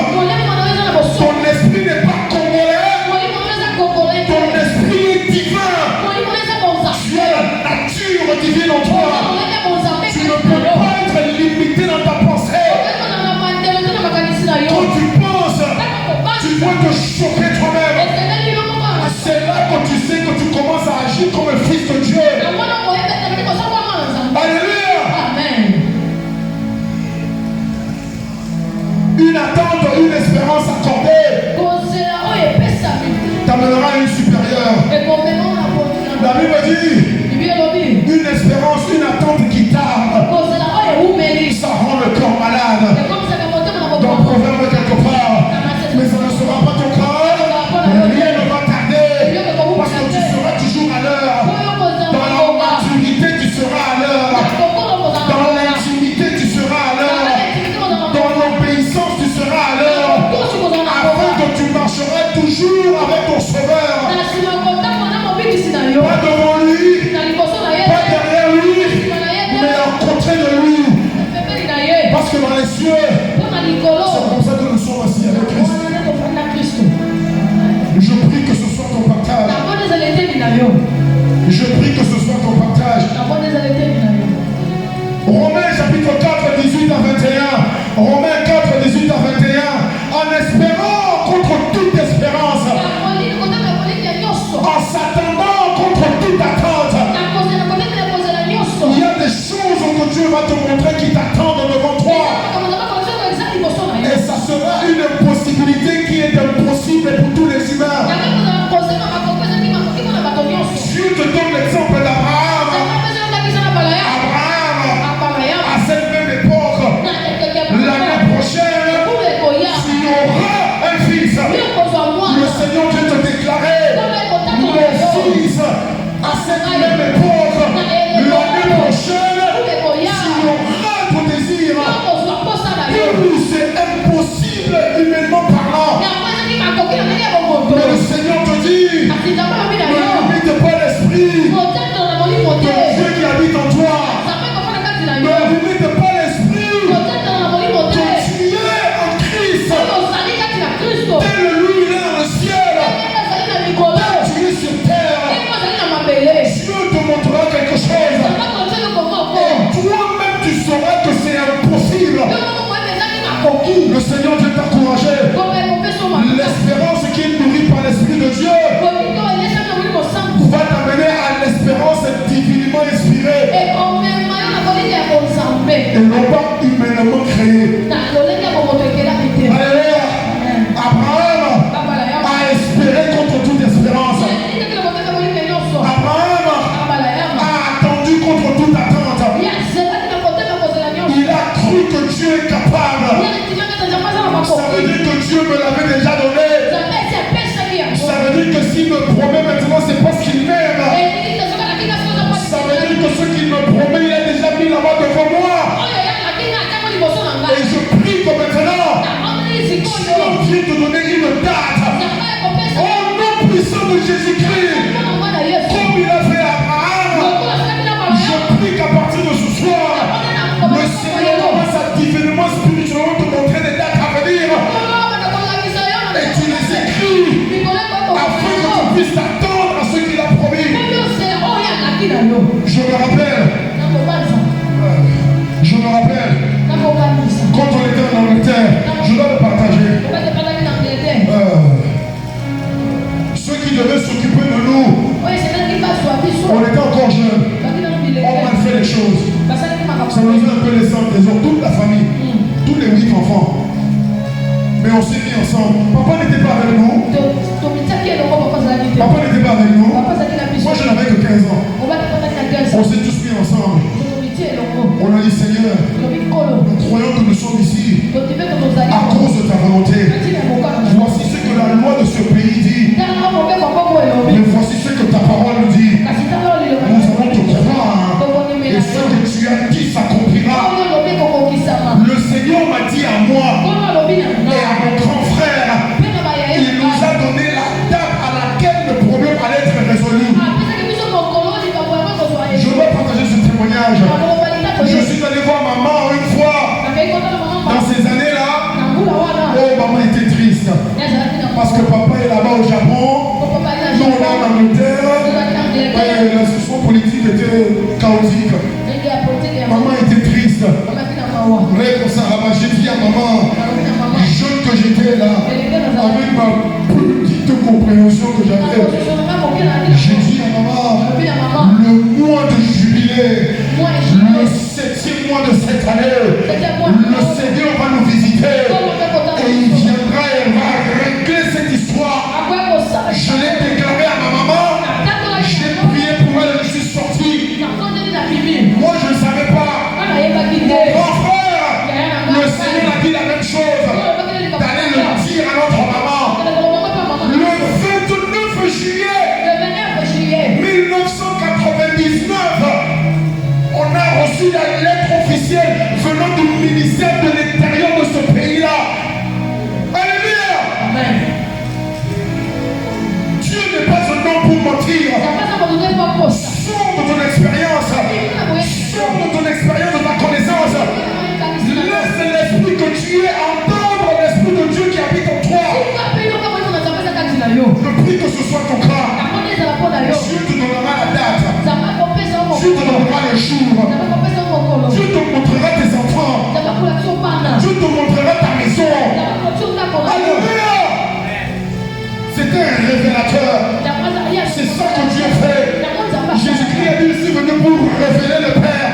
Ton esprit n'est pas congolais. Ton esprit est divin. Tu as la nature divine en toi. Tu ne peux pas être limité dans ta pensée. Quand tu penses, tu dois te choquer auprès de lui. Parce que dans les cieux, c'est comme ça que nous sommes assis avec Christ. Je prie que ce soit ton partage. Je prie que ce soit ton partage. Romains chapitre 4, 18 à 21. Romains 4, 18 à 21. En espérant contre toute espérance. En s'attendant contre toute attente. Il y a des choses que Dieu va te montrer qui t'attendent devant toi. Et ça sera une possibilité qui est impossible pour tous les humains. Dieu te donne l'exemple d'Abraham. Abraham, à cette même époque, l'année prochaine, tu auras un fils. Le Seigneur Dieu te déclarait, mon fils, à cette même époque, l'année prochaine, tu auras ton désir. Oui, c'est impossible humainement parlant. Mais le Seigneur te dit, ne limite pas l'esprit de Dieu qui habite en toi. Ne limite pas l'esprit que tu es en Christ. Tel lui il est dans le ciel, tu es sur terre. Dieu te montrera quelque chose. Et toi-même tu sauras que c'est impossible. Le Seigneur Dieu t'a encouragé. L'espérance qui est nourrie par l'Esprit de Dieu va t'amener à l'espérance divinement inspirée et non pas humainement créée. Alléluia. Abraham a espéré contre toute espérance. Abraham a attendu contre toute attente. Il a cru que Dieu est capable. Ça veut dire que Dieu me l'avait déjà donné. Ça veut dire que s'il me promet maintenant, c'est parce qu'il m'aime. Ça veut dire que ce qu'il me promet, il a déjà mis là-bas devant moi. Et je prie que maintenant, Dieu vient te donner une date. Au nom puissant de Jésus-Christ, comme il a fait à Abraham, je prie qu'à partir de ce soir, le Seigneur commence à divinement, spirituellement te montrer des dates à venir. Et tu les écris afin que tu puisses t'attendre à ce qu'il a promis. Je me rappelle, quand on était en Angleterre, je dois le partager. Ceux qui devaient s'occuper de nous, on était encore jeunes, on a fait les choses. Ça nous a un peu laissé en désordre, toute la famille, tous les 8 enfants. Mais on s'est mis ensemble. Papa n'était pas avec nous. Papa n'était pas avec nous. Moi je n'avais que 15 ans. On s'est tous mis ensemble. On a dit Seigneur, nous croyons que nous sommes ici à cause de ta volonté. Voici ce que la loi de ce pays dit. Mais voici ce que ta parole nous dit. Nous allons te croire. Et ce que tu as dit s'accomplira. Le Seigneur m'a dit à moi et à mon grand frère, il nous a donné la date à laquelle le problème allait être résolu. Je dois partager ce témoignage. Je suis allé voir maman une fois. Dans ces années-là, oh, maman était triste. Parce que papa est là-bas au Japon. Nous, on est en Angleterre. La situation politique était chaotique. Maman était triste. J'ai dit à maman, jeune que j'étais là, avec ma petite compréhension que j'avais, j'ai dit à maman, le mois de jubilé, le 7e mois de cette année, le Seigneur va nous visiter et il viendra et va régler cette histoire. Je l'ai déclaré à ma maman, j'ai prié pour elle, je suis sorti. Moi je ne savais pas. Mon grand frère, le Seigneur a dit la même chose, d'aller le dire à notre maman. Le 29 juillet 1999, on a reçu la lettre officielle venant du ministère que ce soit ton cas, Dieu te donnera la date. Dieu te donnera les jours. Dieu te montrera tes enfants. Dieu te montrera ta maison. Alléluia. C'était un révélateur. C'est ça que Dieu fait. Jésus-Christ a dit ici, venu pour révéler le Père.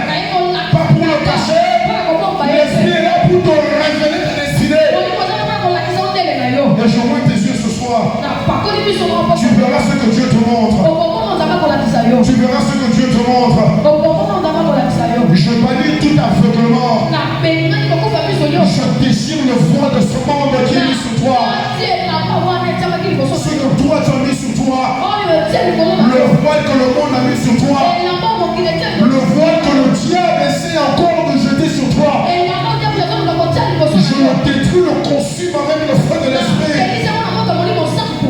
Pas pour le cacher. L'Esprit est là pour te révéler ta destinée. Et je vois tes yeux ce soir. Tu verras ce que Dieu te montre. Tu verras ce que Dieu te montre. Je bannis tout aveuglement. Je déchire le voile de ce monde qui est mis sur toi. Ce que toi tu as mis sur toi. Le voile que le monde a mis sur toi. Le voile que le diable essaie encore de jeter sur toi. Je le détruis, le consume avec le feu de l'esprit.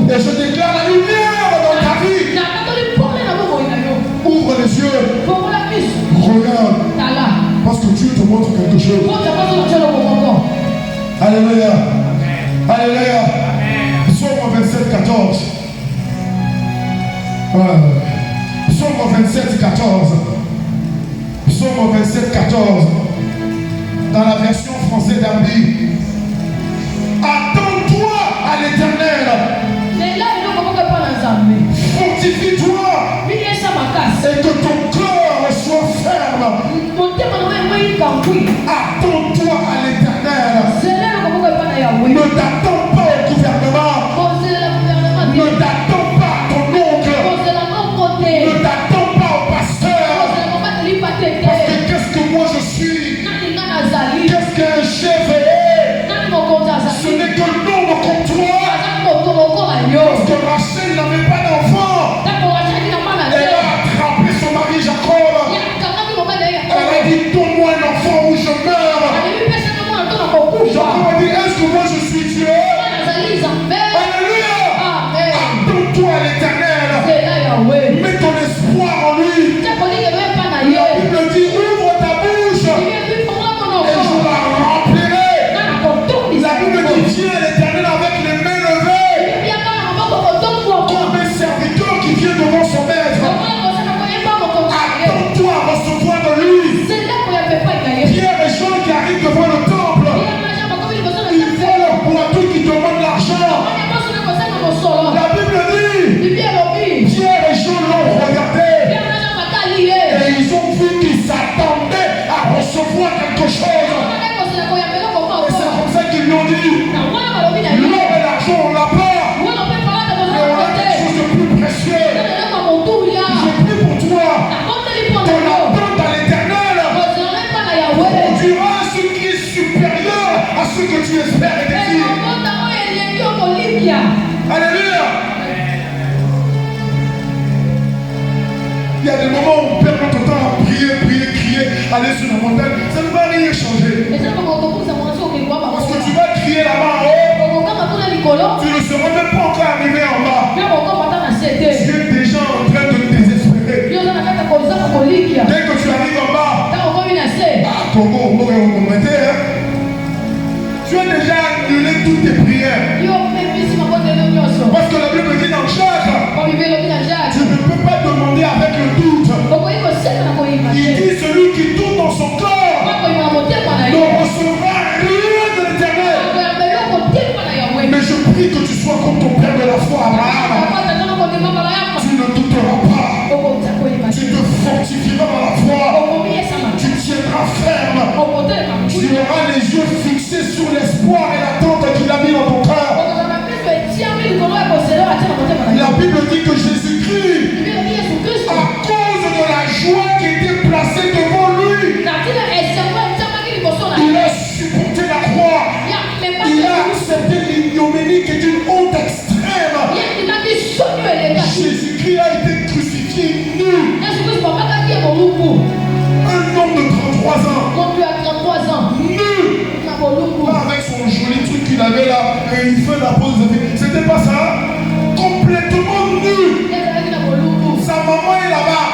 Et je déclare la lumière dans ta vie. Ouvre les yeux. Regarde. Parce que Dieu te montre quelque chose. Alléluia. Alléluia. Psaume 27, 14. Psaume 27, 14. Psaume 27, 14. Dans la version française d'Ambi. Attends-toi à l'Éternel. Fortifie-toi. Et que ton cœur soit ferme. Attends-toi à l'Éternel. Ne t'attends pas au gouvernement. Ne t'attends pas à ton oncle. Ne t'attends pas au pasteur. Parce que qu'est-ce que moi je suis? Qu'est-ce qu'un chef est? Ce n'est que le nombre comme toi. Parce que Rachel n'avait pas d'enfant. Elle a attrapé son mari Jacob. Elle a dit, donne-moi un enfant ou je meurs. Jacob a dit, est-ce que moi je suis Dieu? Alléluia. Attends-toi à l'Éternel. Mets ton espoir en lui. La Bible dit, ouvre ta bouche et je la remplirai. La Bible dit, viens à l'Éternel avec les mains levées. Comme un serviteur qui vient devant son maître. Attends-toi à recevoir de lui. Pierre et Jean qui arrivent devant le temple. Ils voient leur boiteux qui demandent l'argent. La Bible dit, Pierre et Jean l'ont regardé. Et ils ont vu qu'ils s'attendaient à recevoir quelque chose. Et c'est comme ça qu'ils lui ont dit, l'or et l'argent on l'a pas. Mais on a quelque chose de plus précieux. Je prie pour toi. Ton attente à l'Éternel produira ce qui est supérieur à ce que tu espères et désires. Alléluia. Il y a des moments où on perd notre temps à prier, crier, aller sur la montagne. Ça ne va rien changer. Parce que tu vas crier là-bas en haut. Tu ne seras même pas encore arrivé en bas. Tu es déjà en train de te désespérer. Dès que tu arrives en bas, Congo, tu as déjà annulé toutes tes prières. Parce que la Bible dit dans Jacques, tu ne peux pas demander avec le doute. Il dit celui qui doute dans son corps ne recevra rien de l'Éternel. Mais je prie que tu sois comme ton père de la foi, Abraham. Tu ne douteras pas. Tu te fortifieras dans la foi. Tu tiendras ferme. Tu auras les yeux fixés sur l'espoir et l'attente qu'il a mis dans ton cœur. La Bible dit que Jésus-Christ, à cause de la joie qui était placée devant lui, il a supporté la croix. Il a accepté l'ignominie qui est une honte extrême. Jésus-Christ a été crucifié nu. Un homme de 33 ans. Nu. Pas avec son joli truc qu'il avait là. Et il fait la pose. C'était pas ça. Complètement nu. Sa maman est là-bas.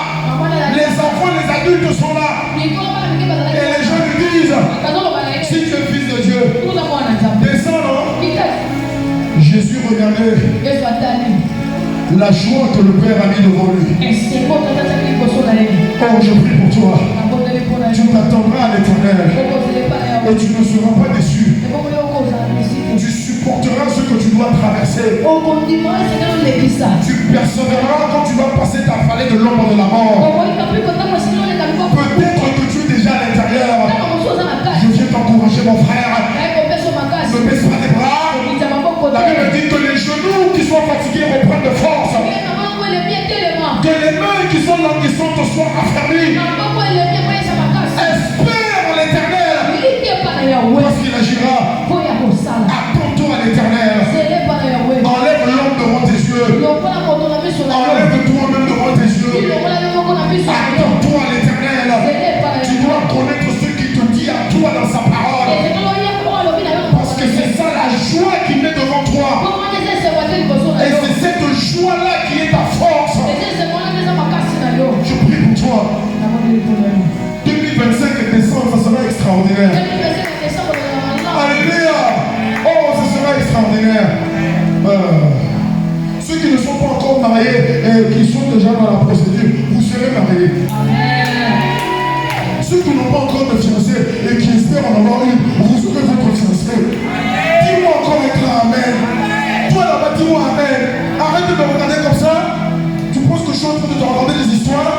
Les enfants, les adultes sont là. Et les gens lui disent, si tu es fils de Dieu, descends, non? Jésus regardait. la joie que le Père a mis devant lui. Oh, je prie pour toi. Tu t'attendras à l'Éternel et tu ne seras pas déçu. Tu supporteras ce que tu dois traverser. Tu persévéreras quand tu vas passer ta vallée de l'ombre de la mort. Peut-être que tu es déjà à l'intérieur. Je viens t'encourager, mon frère. Ne baisse pas les bras. La Bible dit que les genoux qui sont fatigués reprennent de force. Que les mains qui sont languissantes soient affermies. Espère en l'Éternel. Parce qu'il agira. Attends-toi à l'Éternel. Enlève l'homme devant tes yeux. Enlève toi-même devant tes yeux. Attends-toi à l'Éternel. Tu dois connaître ce qu'il te dit à toi dans sa parole. Parce que c'est ça la joie qui met devant toi. Et c'est cette joie-là qui est ta force. Je prie pour toi. 2025 décembre, ça sera extraordinaire. Alléluia. Oh, ça sera extraordinaire. Ceux qui ne sont pas encore mariés et qui sont déjà dans la procédure, vous serez mariés. Ceux qui n'ont pas encore de fiancé et qui espèrent en avoir une, vous serez votre fiancé. Dis-moi encore un grand amen. Toi là-bas, dis-moi amen. Arrête de me regarder comme ça. Tu penses que je suis en train de te raconter des histoires?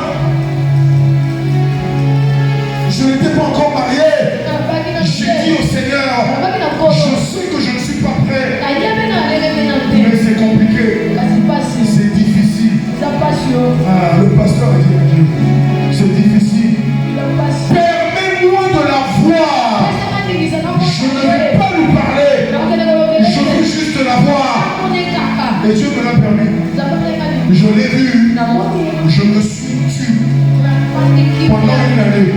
Je n'étais pas encore marié. J'ai dit au Seigneur, je sais que je ne suis pas prêt. Mais c'est compliqué. C'est difficile. Le pasteur a dit à Dieu, c'est difficile. Permets-moi de la voir. Je ne vais pas lui parler. Je veux juste la voir. Et Dieu me l'a permis. Je l'ai vu. Je me suis tué pendant une année.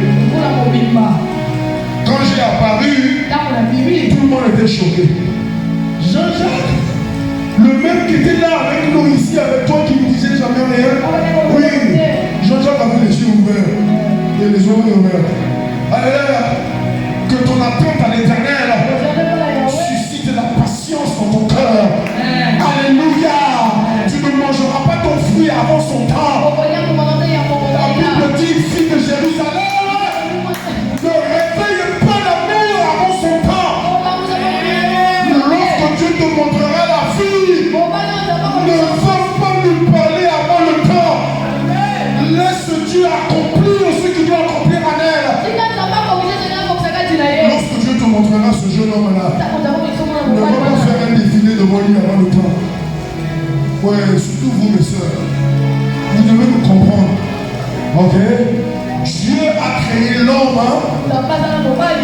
Quand j'ai apparu, tout le monde était choqué. Jean-Jacques, le même qui était là avec nous ici, avec toi, qui ne disait jamais rien. Oui, Jean-Jacques avait les yeux ouverts et les oreilles ouvertes. Alléluia. Que ton attente à l'Éternel suscite la patience dans ton cœur. Alléluia. Tu ne mangeras pas ton fruit avant son temps. La Bible dit, fille de Jérusalem, ne réveille pas l'amour avant son temps. Lorsque Dieu te montrera la vie, ne va pas lui parler avant le temps. Laisse Dieu accomplir ce qu'il doit accomplir en elle. Lorsque Dieu te montrera ce jeune homme-là, ne va pas faire un défilé devant lui avant le temps. Ouais, surtout vous, mes soeurs, vous devez me comprendre. Ok? Dieu a créé l'homme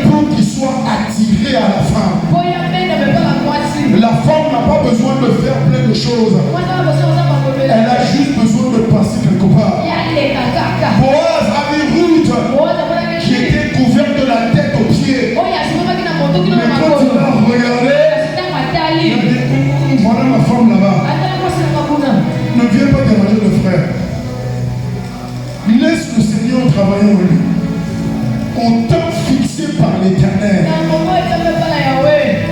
pour qu'il soit attiré à la femme. La femme n'a pas besoin de faire plein de choses. Elle a juste besoin de passer quelque part. Boaz avait Ruth qui était couverte de la tête aux pieds. Mais quand il a regardé, il a dit, voilà ma femme là-bas. Ne viens pas déranger le frère. Laisse le Seigneur travailler en lui. Au temps fixé par l'Éternel.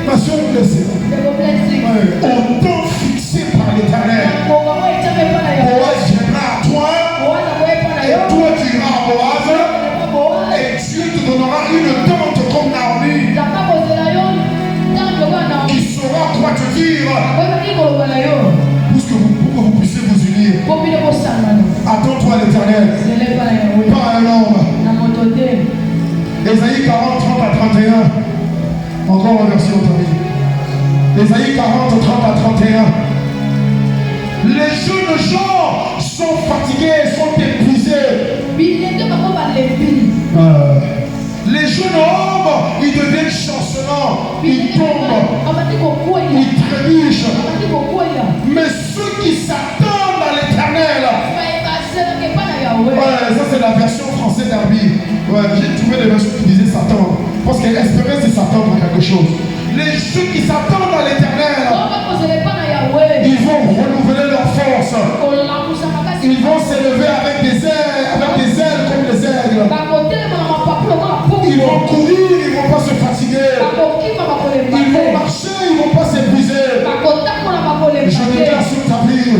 Ma soeur est blessée. Au temps fixé par l'Éternel. Boaz viendra à toi. Et toi tu iras à Boaz. Et Dieu te donnera une tante comme Naomi. Qui saura quoi te dire. Pour que vous puissiez vous unir. Attends-toi à l'Éternel. Pas un homme. Ésaïe 40, 30 à 31. Encore un verset automne. Ésaïe 40, 30 à 31. Les jeunes gens sont fatigués, sont épuisés. Les jeunes hommes, ils deviennent chancelants, ils tombent, ils trébuchent. Mais ceux qui s'attendent à l'Éternel, ça c'est la version française d'Arby. J'ai trouvé des versions qui disaient s'attendre. Parce qu'espérer c'est s'attendre à quelque chose. Ceux qui s'attendent à l'Éternel, ils vont renouveler leur force. Ils vont s'élever avec des ailes comme les aigles. Ils vont courir, ils ne vont pas se fatiguer. Ils vont marcher, ils ne vont pas s'épuiser. Je déclare sur ta vie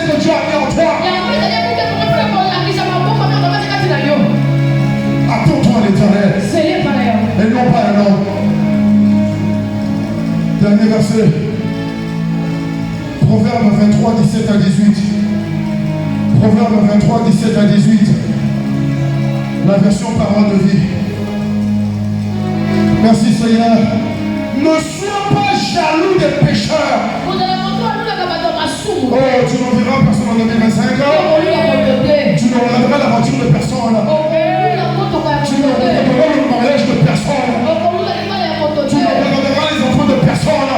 que Dieu a mis en toi. Attends-toi à l'éternel. Et non pas un homme. Dernier verset. Proverbe 23, 17 à 18. Proverbe 23, 17 à 18. La version parole de vie. Merci Seigneur. Ne sois pas jaloux des pécheurs. Oh, tu n'enverras personne en 2025. Tu ne regarderas la voiture de personne. Tu ne regarderas le mariage de personne. Tu ne regarderas les enfants de personne.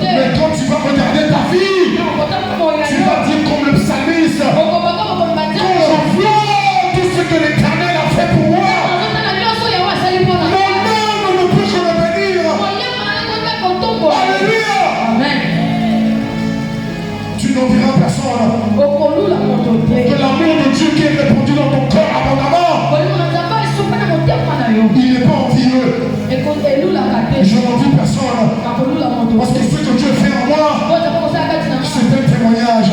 Mais quand tu vas regarder ta vie, tu vas dire comme le psalmiste, quand je vois tout ce que l'Éternel a fait pour moi, mon âme ne peut que le bénir. Alléluia. Amen. Tu n'enverras personne. Que l'amour de Dieu qui est répandu dans ton cœur abondamment, il n'est pas envieux. Je n'envie personne. Parce que ce que Dieu fait en moi, c'est un témoignage.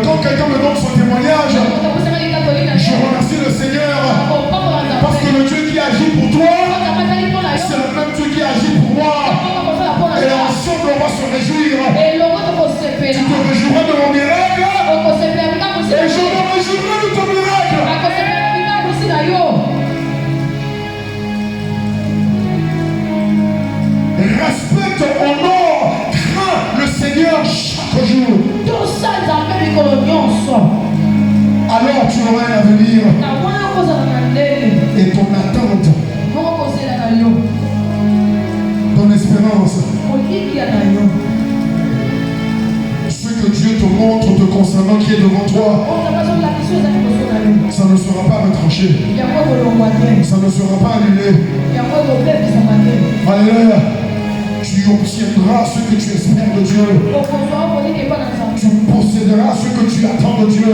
Quand quelqu'un me donne son témoignage, je remercie le Seigneur. Parce que le Dieu qui agit pour toi, c'est le même Dieu qui agit pour moi. Et ensemble, on va se réjouir. Tu te réjouiras de mon miracle. Et je me réjouirai de ton miracle. Respecte, honore, crains le Seigneur chaque jour. Alors tu auras un avenir. Et ton attente, ton espérance, ce que Dieu te montre te concernant qui est devant toi, ça ne sera pas retranché. Ça ne sera pas annulé. Alléluia. Tu obtiendras ce que tu espères de Dieu. Tu posséderas ce que tu attends de Dieu.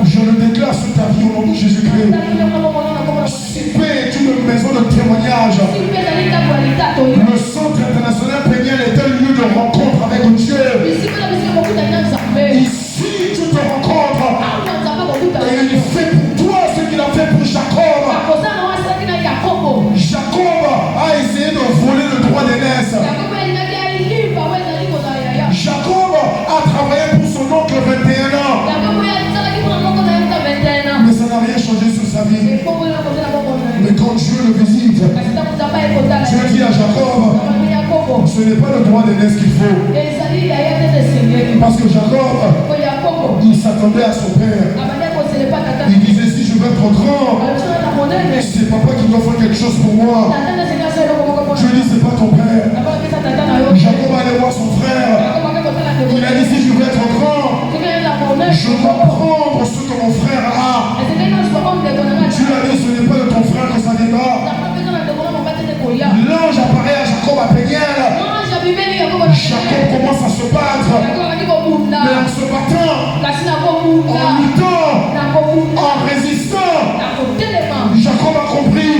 Je le déclare sur ta vie au nom de Jésus-Christ. Si paix est une maison de témoignage, le centre international Péniel est un lieu de rencontre avec Dieu. Ici, tu te rencontres et il fait pour toi ce qu'il a fait pour Jacob. Jacob a essayé de voler le droit d'aînesse. Jacob a travaillé pour son oncle 21 ans. Mais ça n'a rien changé sur sa vie. Mais quand Dieu le visite, Dieu dit à Jacob, ce n'est pas le droit d'aînesse qu'il faut. Parce que Jacob, il s'attendait à son père. Il disait, si je veux être grand, c'est papa qui doit faire quelque chose pour moi. Je lui dis, c'est pas ton père. Jacob allait voir son frère. Il a dit, si je veux être grand, je dois prendre ce que mon frère a. Tu lui as dit, ce n'est pas de ton frère que ça débat. L'ange apparaît à Jacob à Péniel. Jacob commence à se battre. Mais en se battant, en luttant, en résistant, Jacob a compris.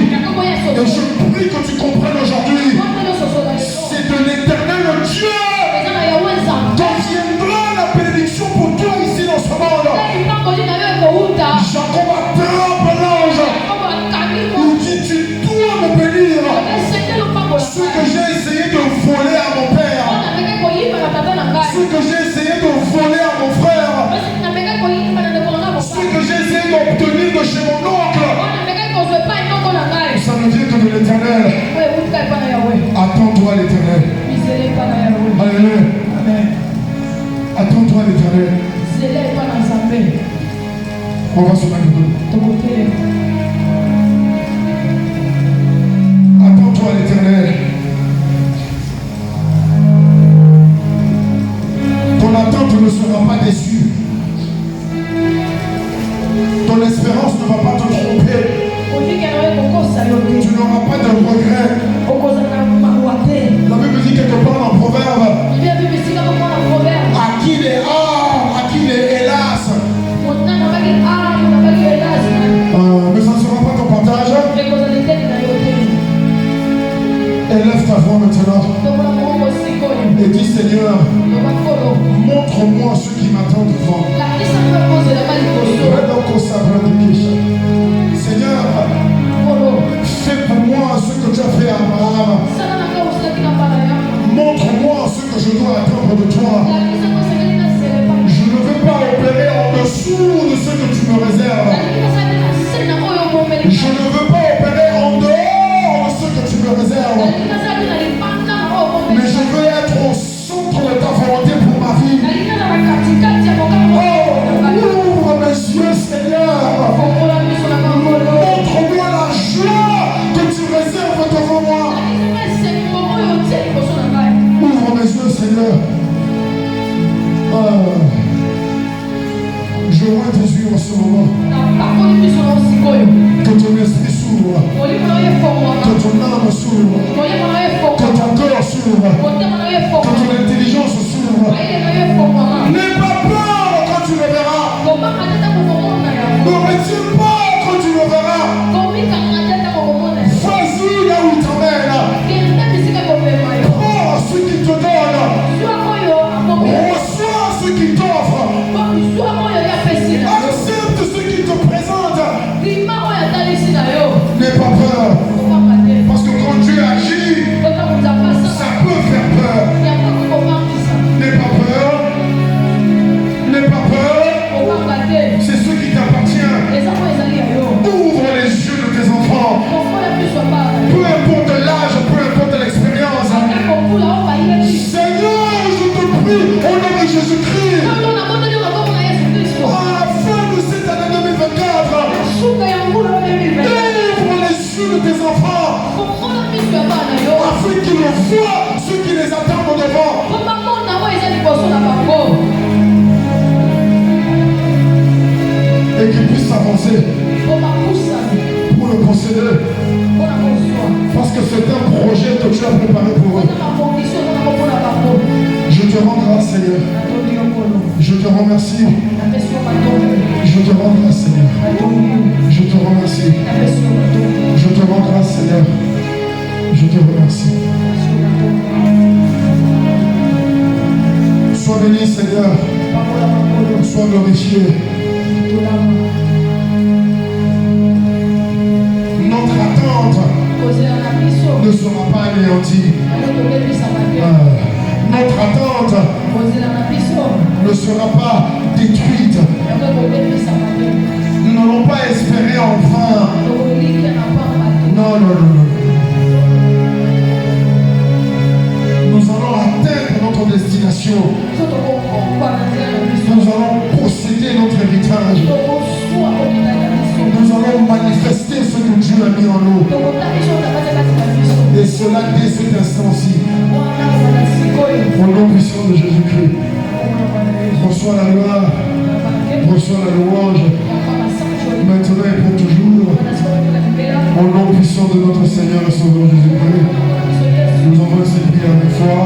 Et je prie que tu comprennes aujourd'hui. C'est de l'Éternel Dieu dont viendra la bénédiction pour toi ici dans ce monde. Jacob attrape l'ange. Il dit, tu dois me bénir. Ce que j'ai essayé de voler à mon père, ce que j'ai essayé de voler à mon frère, ce que j'ai essayé d'obtenir de chez mon oncle, ça ne vient que de l'Éternel. Attends-toi à l'Éternel. Alléluia. Attends-toi à l'Éternel. On va se mettre debout. Attends-toi à l'Éternel. Ton attente ne sera pas déçue. Ton espérance ne va pas te tromper. Tu n'auras pas de regret. La Bible dit quelque part dans Proverbe, à qui les hélas. Mais ça ne sera pas ton partage. Élève ta voix maintenant. Et dis Seigneur, montre-moi ceux qui m'attendent devant. Seigneur, fais pour moi ce que tu as fait à Abraham. Montre-moi ce que je dois attendre de toi. Je ne veux pas opérer en dessous de ce que tu me réserves. Je ne veux pas opérer en dehors de ce que tu me réserves. Mais je veux être au centre de ta volonté pour ma vie. Oh, ouvre mes yeux, Seigneur. Montre-moi la joie que tu réserves devant moi. Ouvre mes yeux, Seigneur. Je vois tes yeux en ce moment. Que ton esprit s'ouvre. Que ton âme s'ouvre. Que ton cœur s'ouvre. Que ton intelligence s'ouvre. N'aie pas peur quand tu le verras. Ne retiens pas quand tu le verras. Vas-y là où il t'emmène. Prends ce qu'il te donne. Reçois ce qu'il t'offre. Accepte ce qu'il te présente. N'aie pas peur. Parce que quand Dieu agit, ça peut faire peur. N'aie pas peur. N'aie pas peur. C'est ce qui t'appartient. Ouvre les yeux de tes enfants. Peu importe l'âge, peu importe l'expérience. Seigneur, je te prie, au nom de Jésus-Christ, à la fin de cette année 2024, ouvre les yeux de tes enfants, afin qu'ils voient ceux qui les attendent devant. Et qu'ils puissent avancer pour le posséder. Parce que c'est un projet que tu as préparé pour eux. Je te rends grâce, Seigneur. Je te remercie. Je te rends grâce, Seigneur. Je te remercie. Je te rends grâce, Seigneur. Je te remercie. Sois béni, Seigneur. Sois glorifié. Notre attente ne sera pas anéantie. Notre attente ne sera pas détruite. Nous n'allons pas espérer en vain. Non, non, non, non. Nous allons atteindre notre destination. Nous allons posséder notre héritage. Nous allons manifester ce que Dieu a mis en nous. Et cela dès cet instant-ci. Au nom puissant de Jésus-Christ. Reçois la gloire. Reçois la louange. Maintenant et pour toujours. Au nom puissant de notre Seigneur et Sauveur Jésus-Christ. Nous envoyons cette prière des fois.